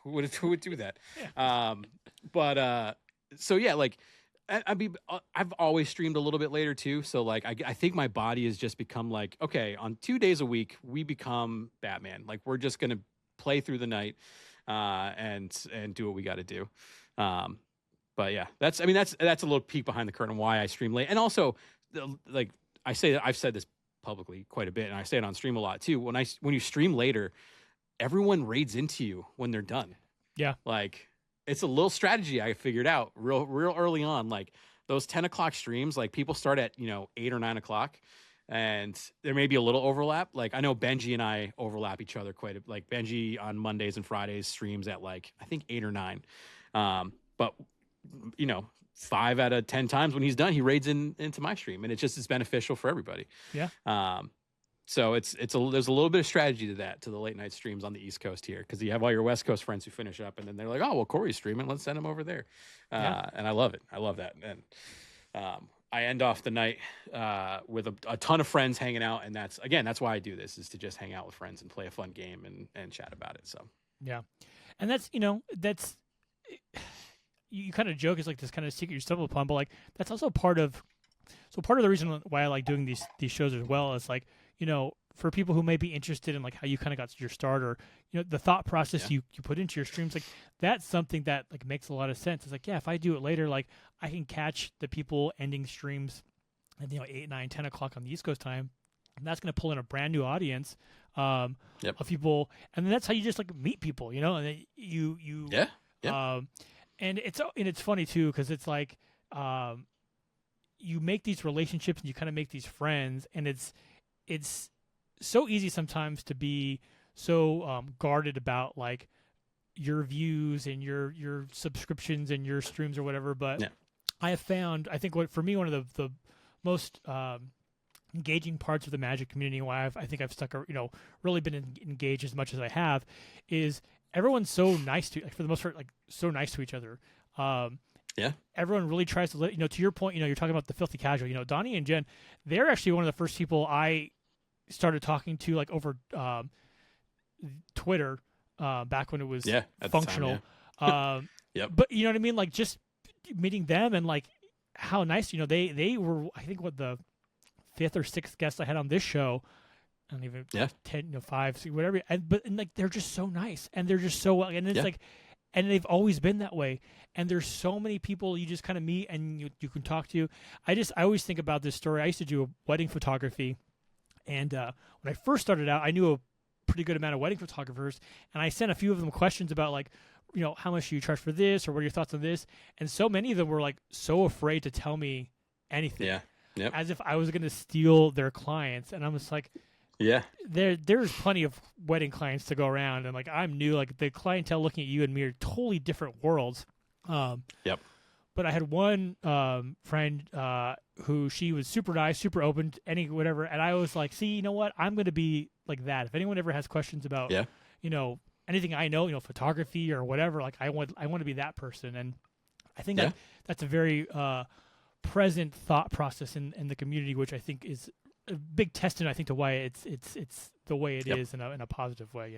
Who would do that? So yeah, like I've always streamed a little bit later too. So like I think my body has just become like, okay, on 2 days a week we become Batman. Like we're just gonna play through the night and do what we got to do. But yeah, that's a little peek behind the curtain why I stream late. And also like I've said this publicly quite a bit, and I say it on stream a lot too. When you stream later, everyone raids into you when they're done. Yeah, like. It's a little strategy I figured out real early on. Like those 10 o'clock streams, like people start at 8 or 9 o'clock, and there may be a little overlap. Like I know Benji and I overlap each other quite a bit. Like Benji on Mondays and Fridays streams at like I think 8 or 9. but 5 out of 10 times when he's done, he raids into my stream, and it's beneficial for everybody. Yeah. So there's a little bit of strategy to the late night streams on the East Coast here, because you have all your West Coast friends who finish up, and then they're like, oh, well, Corey's streaming, let's send him over there. And I love it. I love that. And I end off the night with a ton of friends hanging out, and that's why I do this, is to just hang out with friends and play a fun game and chat about it. So yeah, and that's you kind of joke, it's like this kind of secret you stumble upon, but like that's also part of the reason why I like doing these shows as well, is like, for people who may be interested in like how you kind of got your start, or the thought process you put into your streams, like that's something that like makes a lot of sense. It's like, yeah, if I do it later, like I can catch the people ending streams at 8, 9, 10 o'clock on the East Coast time, and that's going to pull in a brand new audience of people, and then that's how you just like meet people, and then you and it's funny too, because it's like you make these relationships and you kind of make these friends, and it's so easy sometimes to be so guarded about like your views and your subscriptions and your streams or whatever. But I have found, I think for me, one of the most engaging parts of the Magic community, and why I think I've stuck, really been engaged as much as I have, is everyone's so nice to, like, for the most part, like so nice to each other. Everyone really tries to, to your point, you're talking about the filthy casual, Donnie and Jen, they're actually one of the first people I started talking to, like, over Twitter, back when it was functional. But you know what I mean? Like, just meeting them and like how nice, they were, I think, what, the 5th or 6th guest I had on this show. I don't even 10, 5, whatever. And like they're just so nice, and they're just so, and it's like, and they've always been that way. And there's so many people you just kind of meet and you can talk to. I always think about this story. I used to do wedding photography, and when I first started out, I knew a pretty good amount of wedding photographers, and I sent a few of them questions about like, how much do you charge for this, or what are your thoughts on this? And so many of them were like so afraid to tell me anything, as if I was going to steal their clients. And I'm just like, there's plenty of wedding clients to go around, and like I'm new, like the clientele looking at you and me are totally different worlds. But I had one friend who, she was super nice, super open to any whatever, and I was like, see, you know what? I'm going to be like that. If anyone ever has questions about anything I know, photography or whatever, like I want to be that person. And I think that's a very present thought process in the community, which I think is a big testament, I think, to why it's the way it is in a positive way,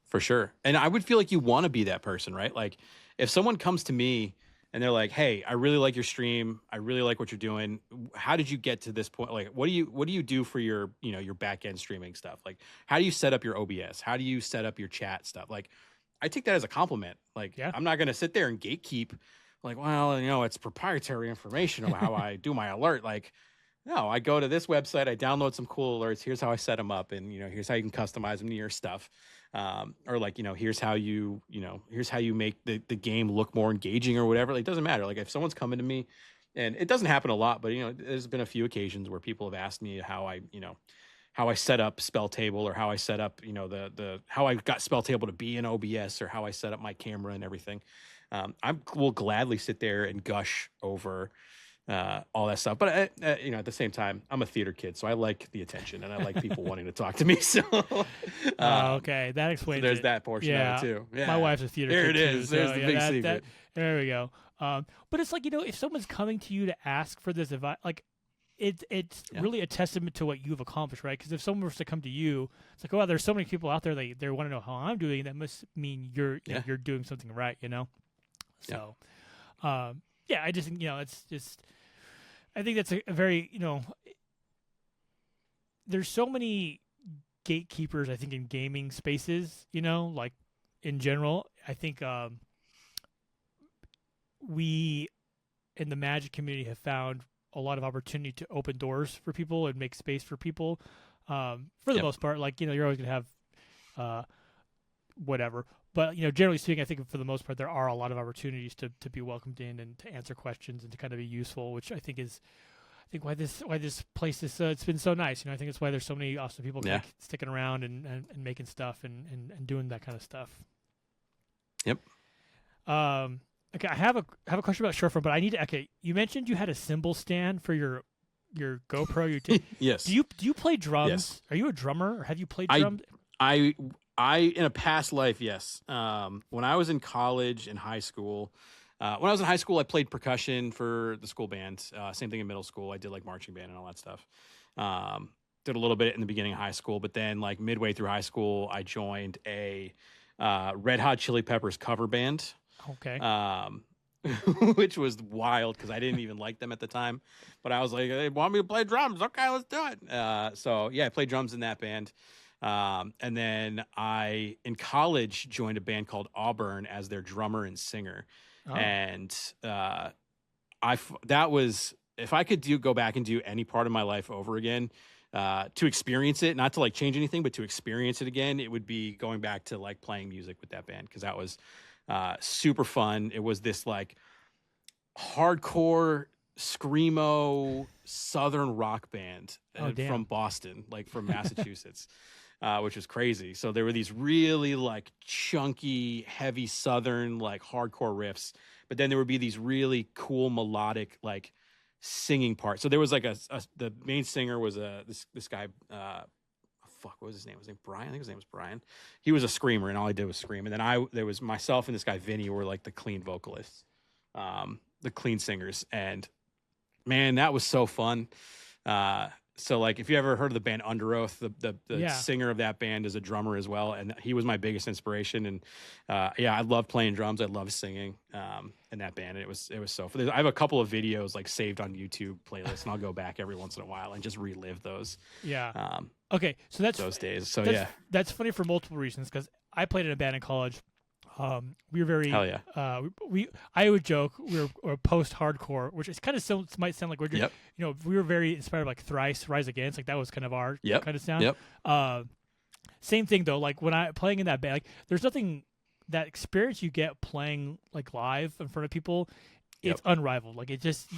For sure. And I would feel like you want to be that person, right? Like if someone comes to me and they're like, hey, I really like your stream, I really like what you're doing, how did you get to this point? Like, what do you do for your, your back end streaming stuff? Like, how do you set up your OBS? How do you set up your chat stuff? Like, I take that as a compliment. Like, I'm not going to sit there and gatekeep, like, well, it's proprietary information about how I do my alert. Like, no, I go to this website, I download some cool alerts. Here's how I set them up, and here's how you can customize them to your stuff. Or like, here's how you make the game look more engaging or whatever. Like, it doesn't matter. Like, if someone's coming to me, and it doesn't happen a lot, but there's been a few occasions where people have asked me how I set up Spell Table, or how I set up, how I got Spell Table to be in OBS, or how I set up my camera and everything. I will gladly sit there and gush over all that stuff, but at the same time, I'm a theater kid, so I like the attention and I like people wanting to talk to me. So, okay, that explains. So there's that portion of it too. Yeah. My wife's a theater kid. There it is. Too, there's so, the big secret. There we go. But it's like, if someone's coming to you to ask for this advice, like it's really a testament to what you've accomplished, right? Because if someone was to come to you, it's like, there's so many people out there that they want to know how I'm doing. That must mean you're doing something right, So, I just think, it's just. I think that's a very, there's so many gatekeepers, I think, in gaming spaces, like in general. I think we in the Magic community have found a lot of opportunity to open doors for people and make space for people. For the most part, like, you're always going to have whatever. But, generally speaking, I think for the most part, there are a lot of opportunities to be welcomed in and to answer questions and to kind of be useful, which I think is why this place is it's been so nice. I think it's why there's so many awesome people sticking around and making stuff and doing that kind of stuff. Yep. Okay, I have a question about short form, but I need to. Okay, you mentioned you had a cymbal stand for your GoPro. Yes. Do you play drums? Yes. Are you a drummer, or have you played I drums? I I in a past life, yes. When I was in college and high school, when I was in high school, I played percussion for the school band. Same thing in middle school. I did like marching band and all that stuff. Did a little bit in the beginning of high school, but then like midway through high school, I joined a Red Hot Chili Peppers cover band. Okay. Which was wild because I didn't even like them at the time, but I was like, they want me to play drums. Okay, let's do it. So yeah, I played drums in that band. And then I, in college, joined a band called Auburn as their drummer and singer. Oh. And that was, if I could go back and do any part of my life over again, to experience it, not to like change anything, but to experience it again, it would be going back to like playing music with that band because that was super fun. It was this like hardcore screamo southern rock band from Boston, like from Massachusetts, which was crazy. So there were these really like chunky, heavy southern like hardcore riffs, but then there would be these really cool melodic like singing parts. So there was like the main singer was this guy. What was his name? Was his name Brian? I think his name was Brian. He was a screamer, and all I did was scream. And then there was myself and this guy Vinny were like the clean vocalists, the clean singers. And man, that was so fun. So like, if you ever heard of the band Under Oath, the singer of that band is a drummer as well, and he was my biggest inspiration. And I love playing drums. I love singing in that band. And it was so fun. I have a couple of videos like saved on YouTube playlists, and I'll go back every once in a while and just relive those. Yeah. Okay, so that's those days. So that's funny for multiple reasons because I played in a band in college. We were very hell yeah. I would joke we were post-hardcore, which is kind of might sound like we're just, we were very inspired by like Thrice, Rise Against, like that was kind of our kind of sound. Same thing though, like when I playing in that band, like there's nothing, that experience you get playing like live in front of people, it's unrivaled. Like it just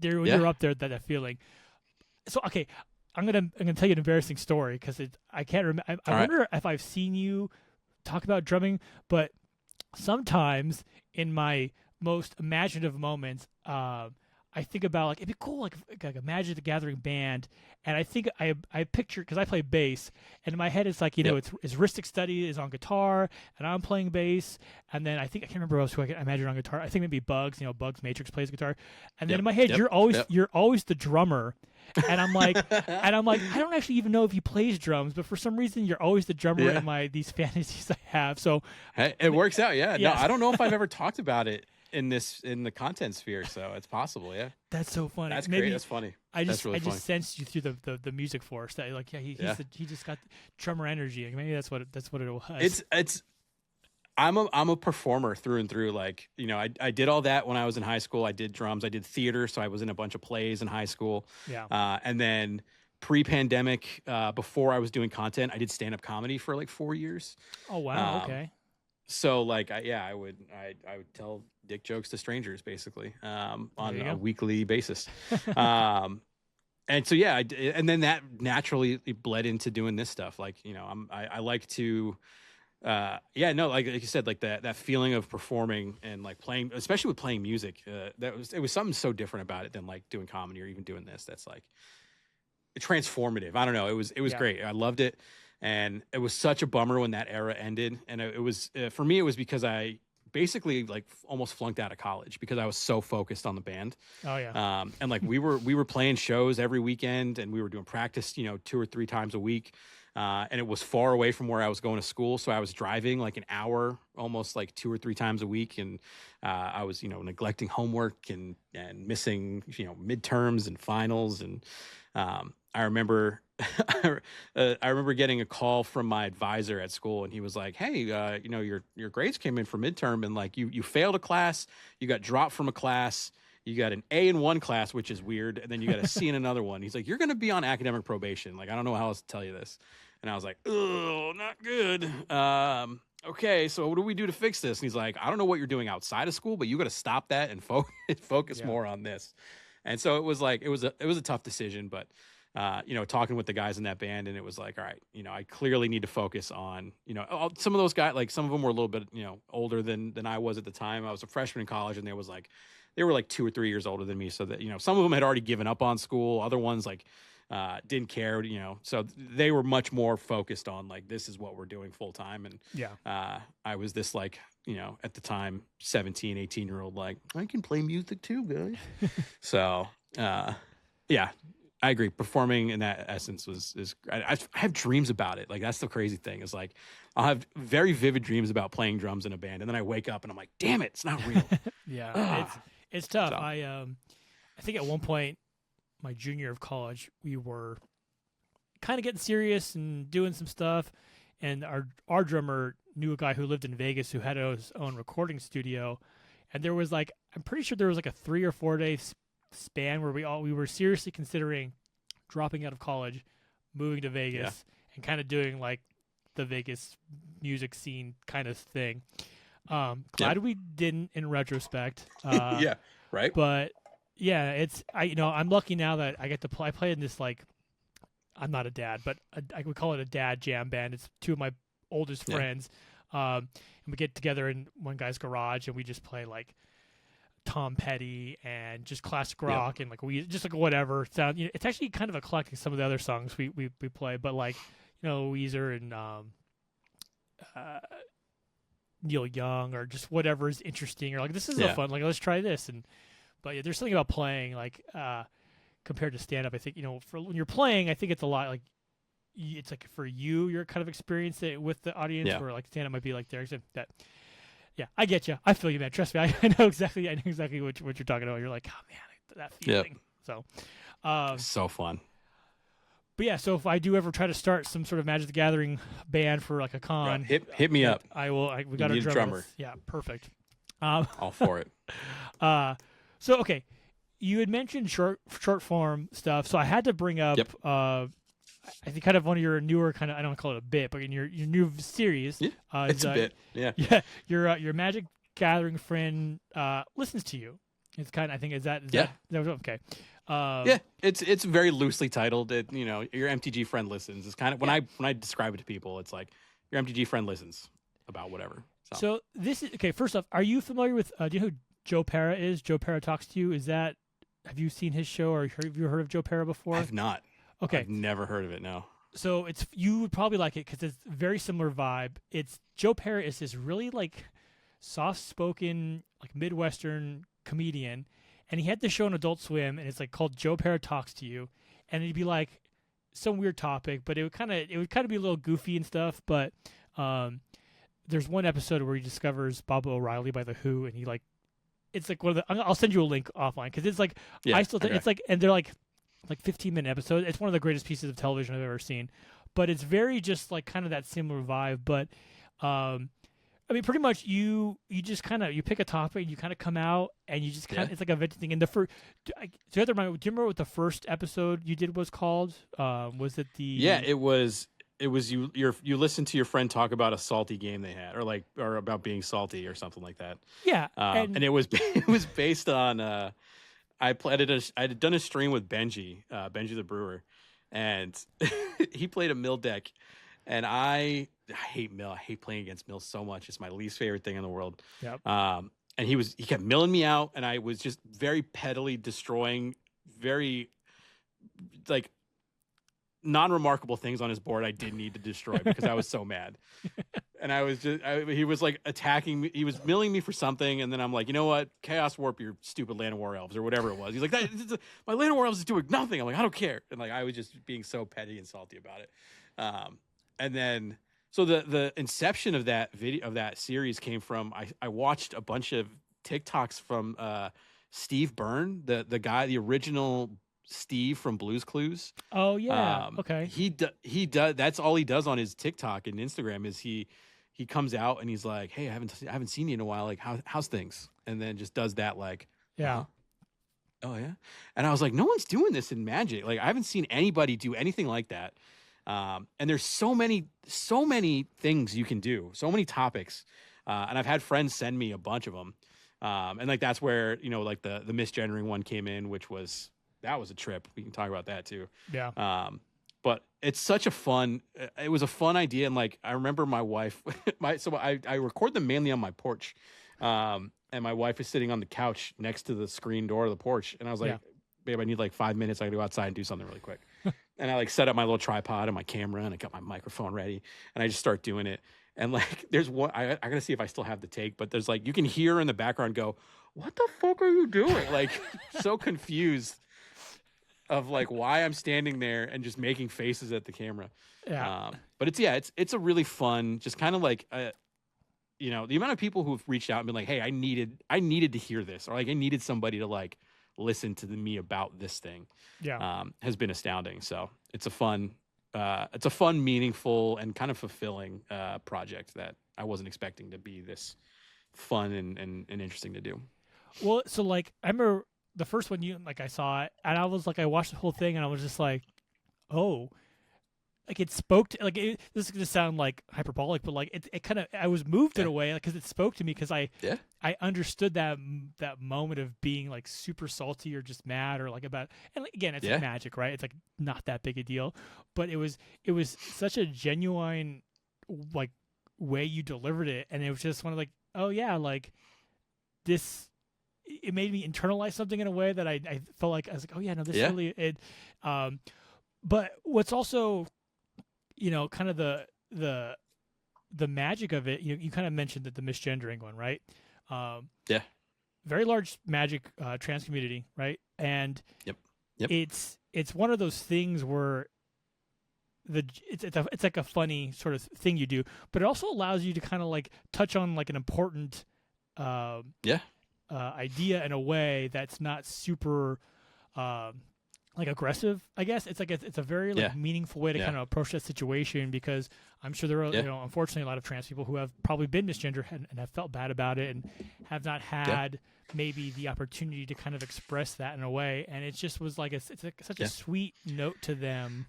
when you're up there, that feeling. So okay, I'm gonna tell you an embarrassing story because I can't remember. I wonder if I've seen you talk about drumming, but sometimes in my most imaginative moments, I think about like it'd be cool like a Magic the Gathering band, and I think I picture, because I play bass, and in my head it's like it's Ristic Study is on guitar and I'm playing bass, and then I think I can't remember who I can imagine on guitar. I think maybe Bugs, Bugs Matrix plays guitar, and then in my head you're always the drummer. And I'm like, I don't actually even know if he plays drums, but for some reason you're always the drummer in these fantasies I have. So it works out. Yeah. No, I don't know if I've ever talked about it in the content sphere, so it's possible. Yeah. That's so funny. That's great. That's funny. I just sensed you through the music force that like he just got drummer energy. Like maybe that's what it was. I'm a performer through and through. Like, I did all that when I was in high school. I did drums. I did theater. So I was in a bunch of plays in high school. Yeah. And then pre-pandemic, before I was doing content, I did stand-up comedy for like 4 years. Oh, wow. Okay. So like, I would tell dick jokes to strangers basically, on a weekly basis. And so, and then that naturally bled into doing this stuff. Like, I like to, like you said, like that feeling of performing and like playing, especially with playing music, it was something so different about it than like doing comedy or even doing this. That's like transformative. I don't know. It was great. I loved it. And it was such a bummer when that era ended. And it was, for me, it was because I basically like almost flunked out of college because I was so focused on the band. Oh yeah. And like we were playing shows every weekend, and we were doing practice, 2 or 3 times a week. And it was far away from where I was going to school. So I was driving like an hour, almost like 2 or 3 times a week. And I was, neglecting homework and missing, midterms and finals. And I remember getting a call from my advisor at school, and he was like, "Hey, your grades came in for midterm, and like you failed a class, you got dropped from a class, you got an A in one class, which is weird, and then you got a C in another one." He's like, "You're going to be on academic probation. Like, I don't know how else to tell you this." And I was like, "Oh, not good. Okay, so what do we do to fix this?" And he's like, "I don't know what you're doing outside of school, but you got to stop that and focus more on this." And so it was like it was a tough decision, but talking with the guys in that band, and it was like, all right, I clearly need to focus on, some of those guys, like some of them were a little bit, older than I was at the time. I was a freshman in college, and they were like 2 or 3 years older than me. So that, some of them had already given up on school. Other ones like, didn't care, so they were much more focused on like, this is what we're doing full time. And I was this like, at the time, 17, 18-year-old, like, I can play music too, guys. So, yeah, I agree. Performing in that essence is I have dreams about it. Like, that's the crazy thing is like, I'll have very vivid dreams about playing drums in a band. And then I wake up and I'm like, damn it, it's not real. It's tough. So. I think at one point, my junior year of college, we were kind of getting serious and doing some stuff. And our drummer knew a guy who lived in Vegas who had his own recording studio. And there was like, I'm pretty sure there was like a 3 or 4 day span where we were seriously considering dropping out of college, moving to Vegas, and kind of doing like the Vegas music scene kind of thing. Glad we didn't in retrospect. Yeah, right. But yeah, I'm lucky now that I get to play. I play in this, like, I'm not a dad, but I would call it a dad jam band. It's 2 of my oldest friends. And we get together in one guy's garage and we just play like Tom Petty and just classic rock and like we just like whatever sound. It's actually kind of eclectic, some of the other songs we play, but like, Weezer and Neil Young or just whatever is interesting, or like, this is fun, like, let's try this. But yeah, there's something about playing like compared to stand up. I think, for when you're playing, I think it's a lot like, it's like for you're kind of experienced it with the audience, where like stand up might be like there. That, yeah, I get you. I feel you, man. Trust me. I know exactly what you're talking about. You're like, oh man, that feeling. So, so fun. But yeah, so if I do ever try to start some sort of Magic the Gathering band for like a con, hit me up. I will. We got a drummer. Yeah, perfect. All for it. So okay, you had mentioned short form stuff, so I had to bring up. I think kind of one of your newer kind of, I don't want to call it a bit, but in your new series, it's a bit. Yeah, your Magic Gathering friend listens to you. It's kind of, I think, is that okay? It's very loosely titled. Your MTG friend listens. It's kind of when I describe it to people, it's like your MTG friend listens about whatever. So this is okay. First off, are you familiar with? Do you know who Joe Pera is? Joe Pera Talks to You. Have you seen his show, or have you heard of Joe Pera before? I've not. Okay. I've never heard of it, no. So you would probably like it because it's very similar vibe. It's Joe Pera is this really like soft-spoken, like Midwestern comedian, and he had this show on Adult Swim, and it's like called Joe Pera Talks to You, and it'd be like some weird topic, but it would kind of be a little goofy and stuff. But there's one episode where he discovers Bob O'Reilly by The Who, and he like, it's like one of the. I'll send you a link offline because it's like it's like, and they're like 15-minute episodes. It's one of the greatest pieces of television I've ever seen. But it's very just like kind of that similar vibe. But I mean, pretty much you just kind of, you pick a topic and you kind of come out and you just kind of, it's like a vintage thing. And the first, do you remember what the first episode you did was called? Was it the? Yeah, it was you listened to your friend talk about a salty game they had, or about being salty or something like that. Yeah, and it was based on. I had done a stream with Benji the brewer, and he played a mill deck, and I hate mill. I hate playing against mill so much. It's my least favorite thing in the world. Yep. And he kept milling me out, and I was just very pettily destroying very like non-remarkable things on his board I didn't need to destroy because I was so mad. And he was like attacking me. He was milling me for something. And then I'm like, you know what? Chaos Warp your stupid Land of War Elves or whatever it was. He's like, my Land of War Elves is doing nothing. I'm like, I don't care. And like, I was just being so petty and salty about it. And then, so the inception of that video, of that series came from, I watched a bunch of TikToks from Steve Byrne, the guy, the original Steve from Blues Clues. Oh yeah. Okay. He does. That's all he does on his TikTok and Instagram is he comes out and he's like, hey, I haven't seen you in a while. Like, how's things? And then just does that like, yeah. Oh yeah. And I was like, no one's doing this in Magic. Like, I haven't seen anybody do anything like that. And there's so many things you can do, so many topics. And I've had friends send me a bunch of them. And like, that's where, like the misgendering one came in, which was, was a trip. We can talk about that too. Yeah. But it's such a fun. It was a fun idea, and like I remember my wife. I record them mainly on my porch, and my wife is sitting on the couch next to the screen door of the porch, and I was like, "Babe, I need like 5 minutes. I gotta go outside and do something really quick." And I like set up my little tripod and my camera, and I got my microphone ready, and I just start doing it. And like, there's one, I gotta see if I still have the take, but there's like, you can hear in the background go, "What the fuck are you doing?" Like, so confused of like why I'm standing there and just making faces at the camera. Yeah. But it's a really fun, just kind of like, the amount of people who've reached out and been like, "Hey, I needed to hear this," or like, I needed somebody to like listen to me about this thing. Yeah. Has been astounding. So it's a fun, meaningful, and kind of fulfilling project that I wasn't expecting to be this fun and interesting to do. Well, so like I remember the first one I saw it, and I was like, I watched the whole thing, and I was just like, oh, like it spoke to this is gonna sound like hyperbolic, but like it kind of, I was moved in a way because it spoke to me, because I understood that moment of being like super salty or just mad or like about, and like, again, it's like magic, right? It's like not that big a deal, but it was such a genuine like way you delivered it, and it was just one of like, oh yeah, like this. It made me internalize something in a way that I felt like I was like, oh yeah, no, this really it. But what's also, kind of the magic of it, you kind of mentioned that the misgendering one, right? Very large magic trans community, right? And yep. It's one of those things where it's like a funny sort of thing you do, but it also allows you to kind of like touch on like an important idea in a way that's not super like aggressive, I guess. It's like it's a very like meaningful way to kind of approach that situation, because I'm sure there are unfortunately a lot of trans people who have probably been misgendered and have felt bad about it and have not had maybe the opportunity to kind of express that in a way, and it just was like it's such a sweet note to them.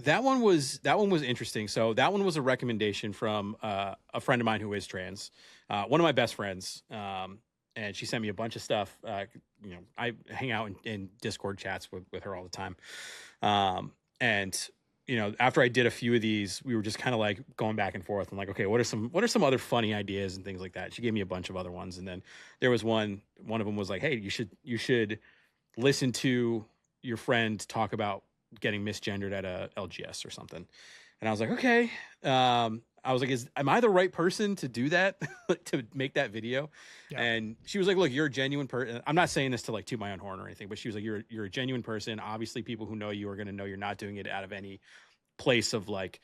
That one was interesting. So that one was a recommendation from a friend of mine who is trans, one of my best friends, and she sent me a bunch of stuff. I hang out in Discord chats with her all the time, and after I did a few of these, we were just kind of like going back and forth and like, okay, what are some other funny ideas and things like that. She gave me a bunch of other ones, and then there was one of them was like, hey, you should listen to your friend talk about getting misgendered at a LGS or something. And I was like, okay. I was like, am I the right person to do that, to make that video? Yeah. And she was like, look, you're a genuine person. I'm not saying this to like toot my own horn or anything, but she was like, you're a genuine person. Obviously people who know you are going to know you're not doing it out of any place of like,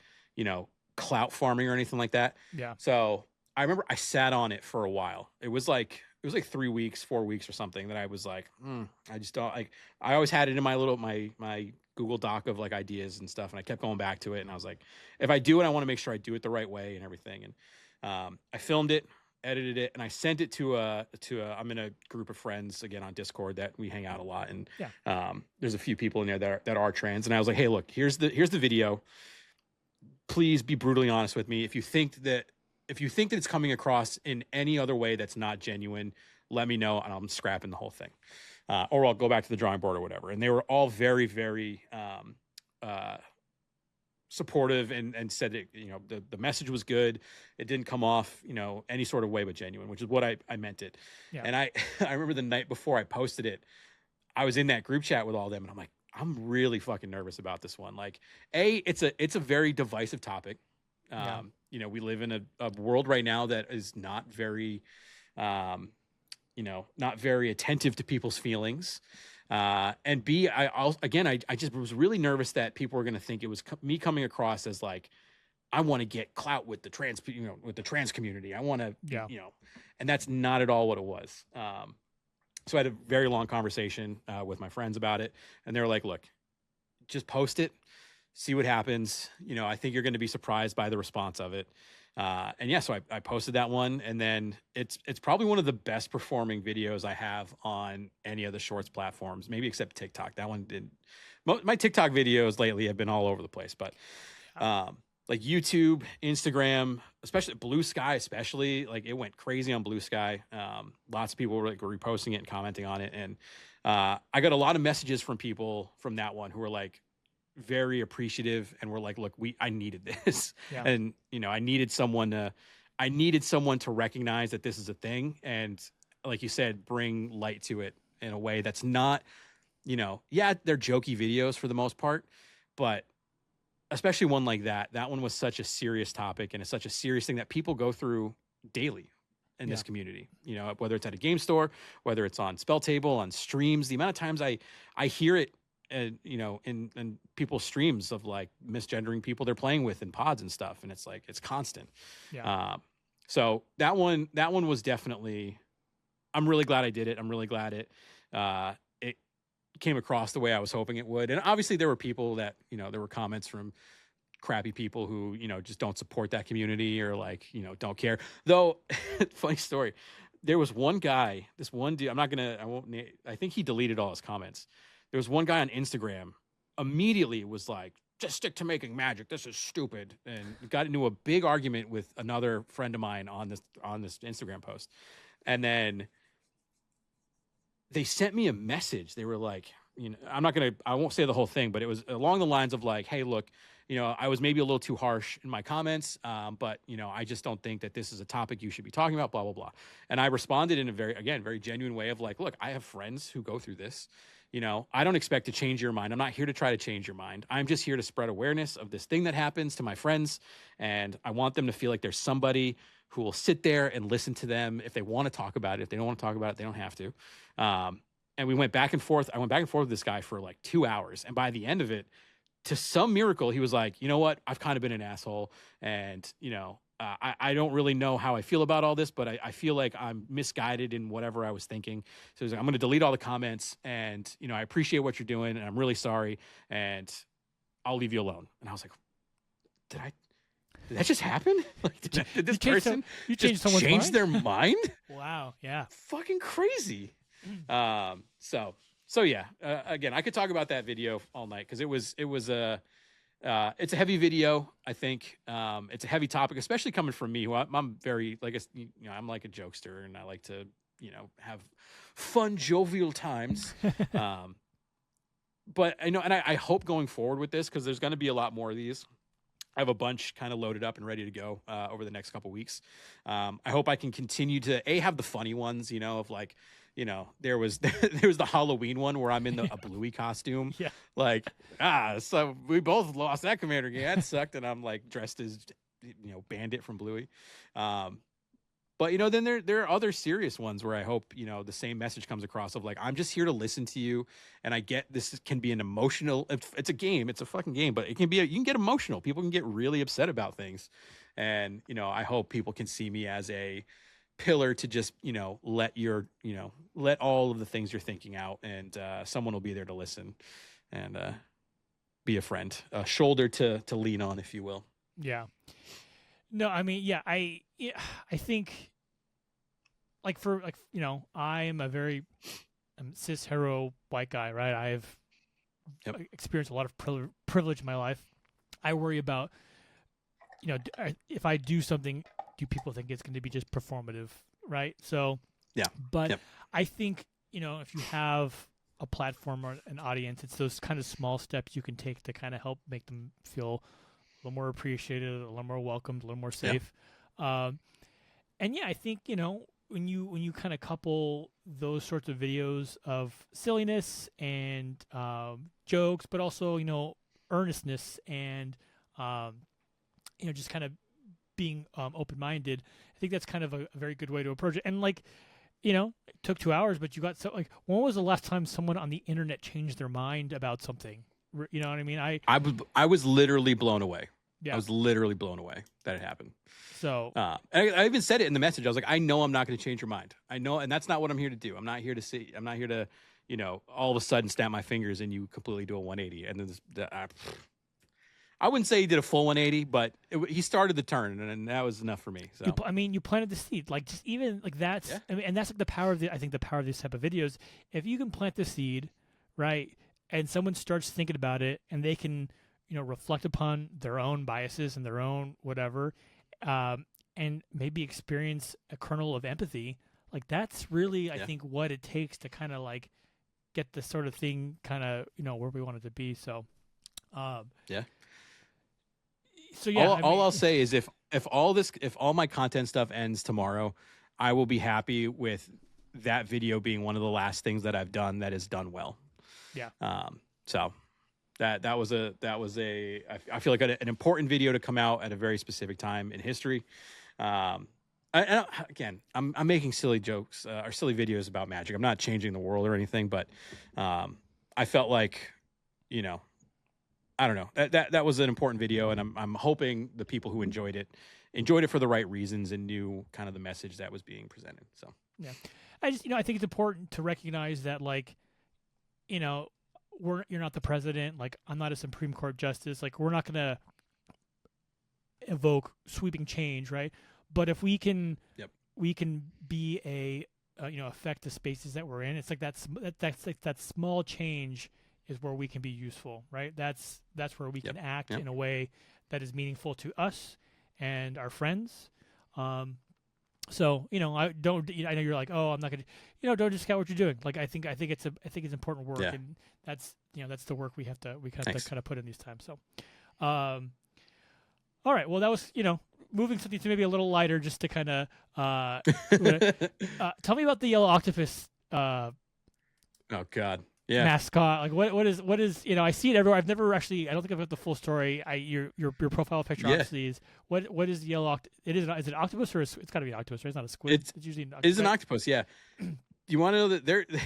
clout farming or anything like that. Yeah. So I remember I sat on it for a while. It was like 3 weeks, 4 weeks or something that I was like, I just don't like, I always had it in my Google Doc of like ideas and stuff. And I kept going back to it. And I was like, if I do it, I want to make sure I do it the right way and everything. And I filmed it, edited it, and I sent it to I'm in a group of friends again on Discord that we hang out a lot. And there's a few people in there that are trans. And I was like, hey, look, here's the video. Please be brutally honest with me. If you think that it's coming across in any other way that's not genuine, let me know and I'm scrapping the whole thing. Or I'll go back to the drawing board or whatever. And they were all very, very supportive and said that, the message was good. It didn't come off, any sort of way but genuine, which is what I meant it. Yeah. And I remember the night before I posted it, I was in that group chat with all of them and I'm like, I'm really fucking nervous about this one. Like, it's a very divisive topic. We live in a world right now that is not very, not very attentive to people's feelings. And B, I just was really nervous that people were going to think it was me coming across as like, I want to get clout with the trans, with the trans community. I want to, and that's not at all what it was. So I had a very long conversation with my friends about it, and they were like, look, just post it, see what happens. I think you're going to be surprised by the response of it. So I posted that one, and then it's probably one of the best performing videos I have on any of the shorts platforms, maybe except TikTok. That one did. My TikTok videos lately have been all over the place, but like YouTube, Instagram, especially Bluesky, especially like it went crazy on Bluesky. Lots of people were like reposting it and commenting on it, and I got a lot of messages from people from that one who were like very appreciative and were like, "Look, I needed this, Yeah. and I needed someone to recognize that this is a thing, and like you said, bring light to it in a way that's not, yeah, they're jokey videos for the most part, but." Especially one like that. That one was such a serious topic and it's such a serious thing that people go through daily in this community. Whether it's at a game store, whether it's on Spell Table, on streams. The amount of times I hear it, in people's streams of like misgendering people they're playing with in pods and stuff, and it's like it's constant. Yeah. So that one was definitely. I'm really glad I did it. I'm really glad it came across the way I was hoping it would. And obviously there were people that, there were comments from crappy people who, just don't support that community or like, don't care. Though, funny story. There was one guy, this one dude, I think he deleted all his comments. There was one guy on Instagram immediately was like, just stick to making magic. This is stupid. And got into a big argument with another friend of mine on this Instagram post. And then they sent me a message. They were like, I won't say the whole thing, but it was along the lines of like, hey, look, I was maybe a little too harsh in my comments, but, I just don't think that this is a topic you should be talking about, blah, blah, blah. And I responded in a very genuine way of like, look, I have friends who go through this. I don't expect to change your mind. I'm not here to try to change your mind. I'm just here to spread awareness of this thing that happens to my friends. And I want them to feel like there's somebody who will sit there and listen to them if they want to talk about it. If they don't want to talk about it, they don't have to. And we went back and forth. I went back and forth with this guy for like 2 hours. And by the end of it, to some miracle, he was like, you know what? I've kind of been an asshole. And, I don't really know how I feel about all this, but I feel like I'm misguided in whatever I was thinking. So he's like, I'm going to delete all the comments and, I appreciate what you're doing and I'm really sorry. And I'll leave you alone. And I was like, did that just happen? Like, did this person change their mind? Wow. Yeah. Fucking crazy. So yeah, again, I could talk about that video all night. Cause it's a heavy video. I think, it's a heavy topic, especially coming from me who I'm very, like, I'm like a jokester and I like to, have fun, jovial times. But and I hope going forward with this, cause there's going to be a lot more of these. I have a bunch kind of loaded up and ready to go over the next couple weeks. I hope I can continue to have the funny ones, of like, there was the Halloween one where I'm in a Bluey costume. Yeah. Like, so we both lost that commander game. That sucked. And I'm like dressed as, Bandit from Bluey. But, then there are other serious ones where I hope, the same message comes across of like, I'm just here to listen to you. And I get this can be an emotional, it's a game, it's a fucking game, but it can be, you can get emotional. People can get really upset about things. And, I hope people can see me as a pillar to just, let all of the things you're thinking out and someone will be there to listen and be a friend, a shoulder to lean on, if you will. Yeah. No, I mean, yeah, I think like I'm a very cis hetero white guy, right? I've experienced a lot of privilege in my life. I worry about, if I do something, do people think it's going to be just performative, right? So, yeah. But I think, if you have a platform or an audience, it's those kind of small steps you can take to kind of help make them feel a little more appreciated, a little more welcomed, a little more safe. Yeah. And yeah, I think, when you kind of couple those sorts of videos of silliness and jokes, but also, earnestness and, just kind of being open-minded, I think that's kind of a very good way to approach it. And like, it took 2 hours, but you got when was the last time someone on the internet changed their mind about something? You know what I mean? I was literally blown away. Yeah. I was literally blown away that it happened. So I even said it in the message. I was like, I know I'm not going to change your mind. I know, and that's not what I'm here to do. I'm not here to all of a sudden snap my fingers and you completely do a 180. And then I wouldn't say he did a full 180, but he started the turn, and that was enough for me. So you planted the seed, like just even like that's. Yeah. I mean, and that's like the power of the power of these type of videos. If you can plant the seed, right, and someone starts thinking about it, and they can reflect upon their own biases and their own whatever, and maybe experience a kernel of empathy. Like that's really, I think, what it takes to kind of like get this sort of thing kind of, where we want it to be. So, yeah. So yeah, all I'll say is if all my content stuff ends tomorrow, I will be happy with that video being one of the last things that I've done that is done well. Yeah. So that was a I feel like an important video to come out at a very specific time in history. Again, I'm making silly jokes or silly videos about Magic. I'm not changing the world or anything, but I felt like, I don't know, that was an important video, and I'm hoping the people who enjoyed it for the right reasons and knew kind of the message that was being presented. So yeah, I just I think it's important to recognize that, like, you're not the president. Like, I'm not a Supreme Court justice. Like, we're not gonna evoke sweeping change, right? But if we can, we can be affect the spaces that we're in. It's like that's like that small change is where we can be useful, right? That's where we can act in a way that is meaningful to us and our friends. So I don't. I know you're like, oh, I'm not gonna. Don't discount what you're doing. Like I think it's important work, and that's that's the work we have to kind of put in these times. So, all right. Well, that was moving something to maybe a little lighter, just to kind of tell me about the yellow octopus. Oh God. Yeah. Mascot. Like what is I see it everywhere. I've never actually, I don't think I've got the full story. Your profile picture obviously is what is the yellow octopus? Is it an octopus or it's got to be an octopus, right? It's not a squid. It's usually an octopus. It's an octopus, yeah. You want to know that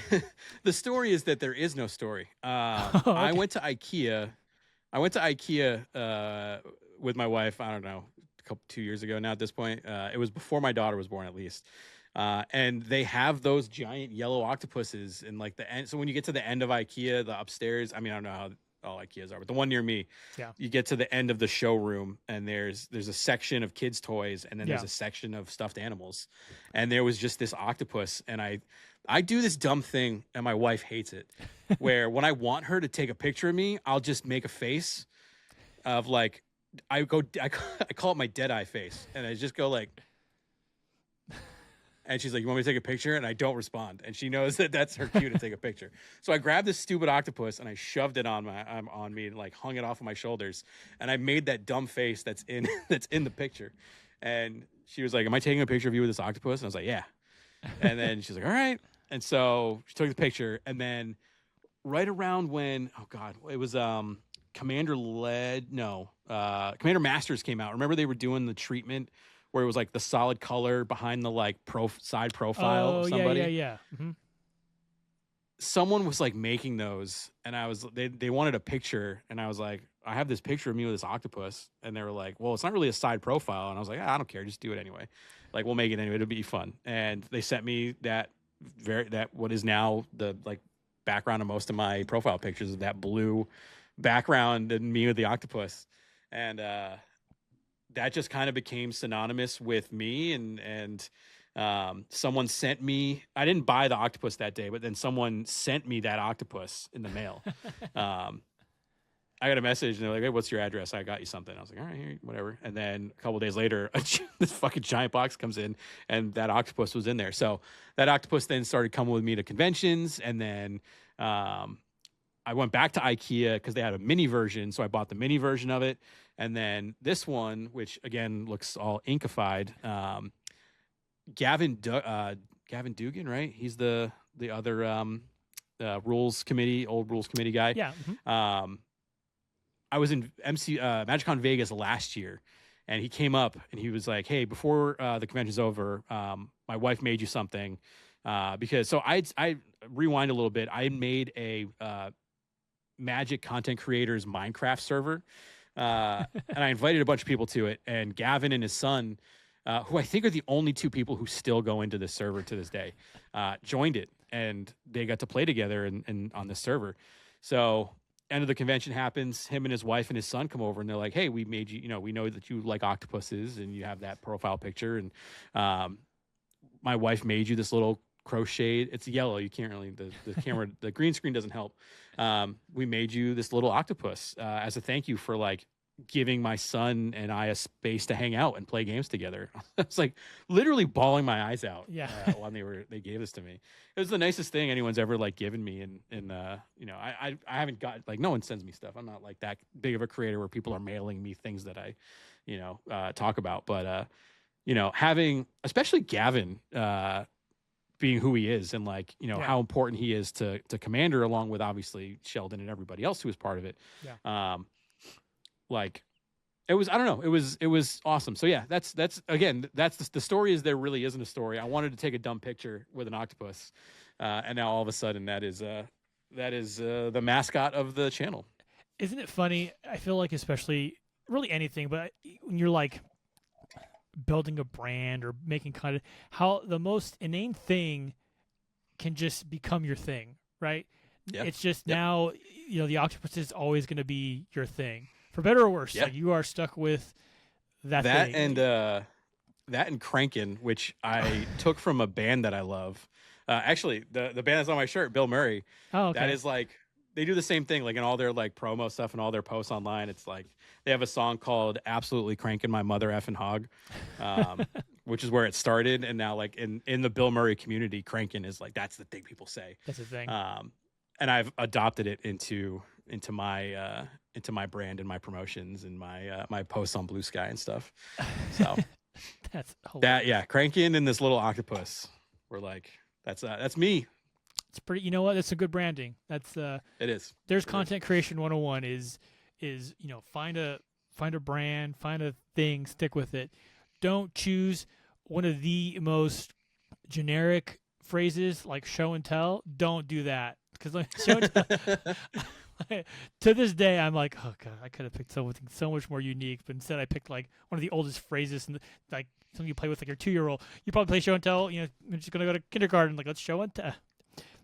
the story is that there is no story. Okay. I went to IKEA with my wife, I don't know, 2 years ago now at this point. It was before my daughter was born, at least. And they have those giant yellow octopuses in like the end. So when you get to the end of IKEA, the upstairs, I mean, I don't know how all IKEAs are, but the one near me, you get to the end of the showroom and there's a section of kids' toys, and then there's a section of stuffed animals. And there was just this octopus, and I do this dumb thing, and my wife hates it, where when I want her to take a picture of me, I'll just make a face of like, I call it my dead eye face, and I just go like, and she's like, you want me to take a picture? And I don't respond. And she knows that that's her cue to take a picture. So I grabbed this stupid octopus and I shoved it on me and like hung it off of my shoulders. And I made that dumb face that's in the picture. And she was like, am I taking a picture of you with this octopus? And I was like, yeah. And then she's like, all right. And so she took the picture. And then right around when, oh God, it was Commander Masters came out. Remember they were doing the treatment where it was like the solid color behind the like side profile of somebody. Yeah. Mm-hmm. Someone was like making those, and they wanted a picture, and I was like, I have this picture of me with this octopus, and they were like, well, it's not really a side profile, and I was like, I don't care, just do it anyway. Like, we'll make it anyway, it'll be fun. And they sent me that what is now the like background of most of my profile pictures, of that blue background and me with the octopus, and that just kind of became synonymous with me. And someone sent me, I didn't buy the octopus that day, but then someone sent me that octopus in the mail. I got a message and they're like, hey, what's your address? I got you something. I was like, all right, here, whatever. And then a couple of days later, this fucking giant box comes in, and that octopus was in there. So that octopus then started coming with me to conventions. And then I went back to IKEA because they had a mini version. So I bought the mini version of it. And then this one, which again looks all inkified, Gavin Dugan, right? He's the other old rules committee guy. Yeah. Mm-hmm. I was in MagicCon Vegas last year, and he came up and he was like, "Hey, before the convention's over, my wife made you something." Because so I rewind a little bit. I made a Magic content creators Minecraft server. And I invited a bunch of people to it, and Gavin and his son, who I think are the only two people who still go into this server to this day, joined it, and they got to play together and on this server. So end of the convention happens, him and his wife and his son come over, and they're like, hey, we made you, we know that you like octopuses and you have that profile picture, and my wife made you this little crocheted. It's yellow. You can't really the camera the green screen doesn't help. We made you this little octopus as a thank you for like giving my son and I a space to hang out and play games together. I was like literally bawling my eyes out when they gave this to me. It was the nicest thing anyone's ever like given me. And you know, I haven't got like, no one sends me stuff. I'm not like that big of a creator where people are mailing me things that I, you know, talk about. But you know, having especially Gavin being who he is and like, you know, how important he is to Commander, along with obviously Sheldon and everybody else who was part of it. Like it was, I don't know, it was awesome. So yeah, that's again, that's the story is there really isn't a story. I wanted to take a dumb picture with an octopus. And now all of a sudden that is the mascot of the channel. Isn't it funny? I feel like especially really anything, but when you're like building a brand or making content, how the most inane thing can just become your thing, right? Yeah. It's just now, you know, the octopus is always going to be your thing. For better or worse, like you are stuck with that thing. And that and Crankin', which I took from a band that I love. Actually, the band that's on my shirt, Bill Murray. Oh, okay. That is like they do the same thing, like in all their like promo stuff and all their posts online. It's like they have a song called "Absolutely Crankin' My Mother Effing Hog," which is where it started. And now, like in the Bill Murray community, Crankin' is like that's the thing people say. That's the thing. And I've adopted it into my brand and my promotions and my posts on Bluesky and stuff. So that's hilarious. Crankin' and this little octopus. We're like that's me. It's pretty. You know what? It's some good branding. That's it is. There's content creation 101 is you know, find a brand, find a thing, stick with it. Don't choose one of the most generic phrases like show and tell. Don't do that. Because like show and tell, to this day, I'm like, oh god, I could have picked something so much more unique, but instead I picked like one of the oldest phrases, and like something you play with like your 2-year-old. You probably play show and tell. You know, you're just gonna go to kindergarten. Like let's show and tell.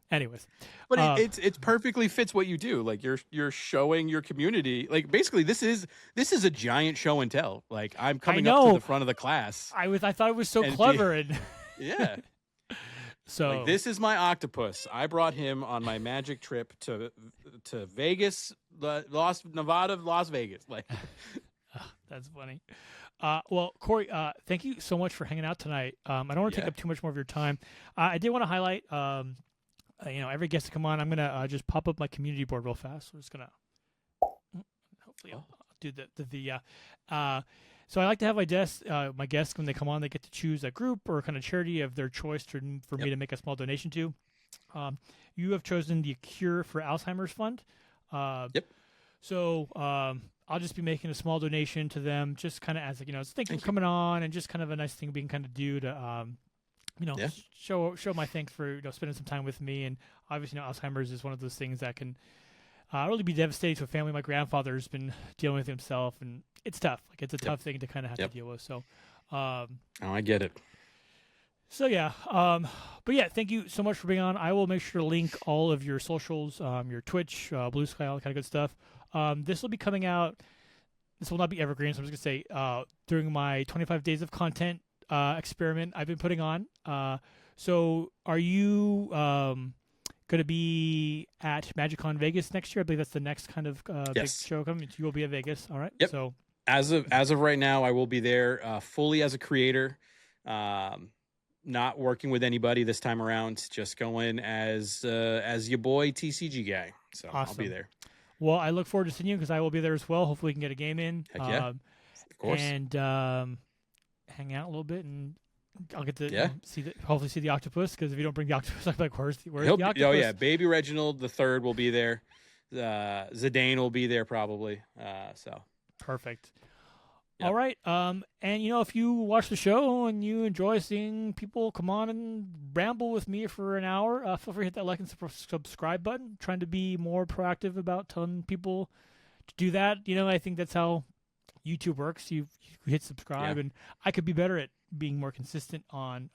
Anyways, but it's perfectly fits what you do. Like you're showing your community. Like basically, this is a giant show and tell. Like I'm coming up to the front of the class. I thought it was so clever and yeah. So like, this is my octopus. I brought him on my magic trip to Vegas, Nevada, Las Vegas. Like that's funny. Well, Corey, thank you so much for hanging out tonight. I don't want to take up too much more of your time. I did want to highlight, you know, every guest to come on, I'm gonna just pop up my community board real fast. We're just gonna hopefully I'll do the so I like to have my guests when they come on, they get to choose a group or kind of charity of their choice for me to make a small donation to. You have chosen the Cure for Alzheimer's Fund. So I'll just be making a small donation to them, just kind of as like, you know, thank you for coming on, and just kind of a nice thing being kind of due to you know, show my thanks for, you know, spending some time with me. And obviously, you know, Alzheimer's is one of those things that can really be devastating to a family. My grandfather's been dealing with himself, and it's tough. Like it's a tough thing to kind of have to deal with. So, I get it. So yeah, but yeah, thank you so much for being on. I will make sure to link all of your socials, your Twitch, Bluesky, all that kind of good stuff. This will be coming out. This will not be evergreen, so I'm just gonna say during my 25 days of content experiment I've been putting on. So are you going to be at MagicCon Vegas next year? I believe that's the next kind of big show coming. You will be at Vegas. All right. Yep. So as of right now, I will be there fully as a creator, not working with anybody this time around. Just going as your boy TCG guy. So awesome. I'll be there. Well, I look forward to seeing you because I will be there as well. Hopefully, we can get a game in. Heck yeah. Of course. And hang out a little bit, and I'll get to hopefully see the octopus, because if you don't bring the octopus, I'm like, where's the octopus? Oh yeah, Baby Reginald the third will be there. Zidane will be there probably. So perfect. Yep. All right. And you know, if you watch the show and you enjoy seeing people come on and ramble with me for an hour, feel free to hit that like and subscribe button. I'm trying to be more proactive about telling people to do that. You know, I think that's how YouTube works. You hit subscribe, and I could be better at being more consistent on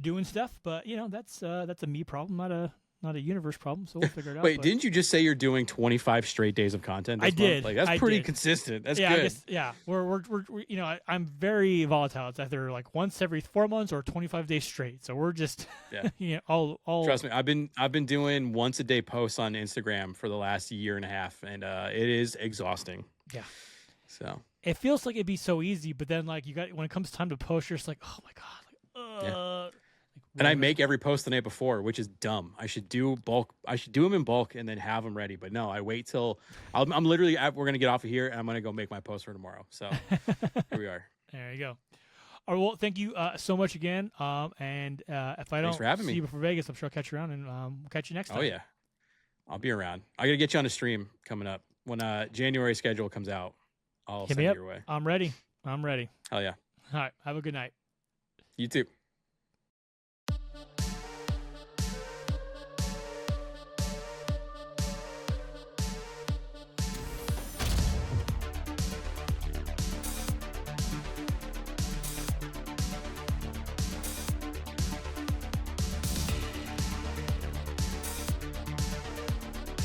doing stuff. But you know, that's a me problem, not not a universe problem, so we'll figure it out. Wait, but didn't you just say you're doing 25 straight days of content? I This did. month? Like that's I pretty did. consistent. That's yeah, good. I guess, yeah. We're you know, I'm very volatile. It's either like once every 4 months or 25 days straight. So we're just Yeah. you know, all Trust me, I've been doing once a day posts on Instagram for the last year and a half, and it is exhausting. Yeah. So it feels like it'd be so easy, but then like you got when it comes time to post, you're just like, oh my god, like, Yeah. Like, and I really? make every post the night before, which is dumb. I should do bulk. I should do them in bulk and then have them ready. But no, I wait till I'm literally. We're gonna get off of here, and I'm gonna go make my post for tomorrow. So here we are. There you go. All right, well, thank you so much again. And if I don't for having see me. you before Vegas, I'm sure I'll catch you around, and we'll catch you next time. Oh yeah, I'll be around. I gotta get you on a stream coming up when January schedule comes out. I'll Hit send me it up. your way. I'm ready. Hell yeah. All right. Have a good night. You too.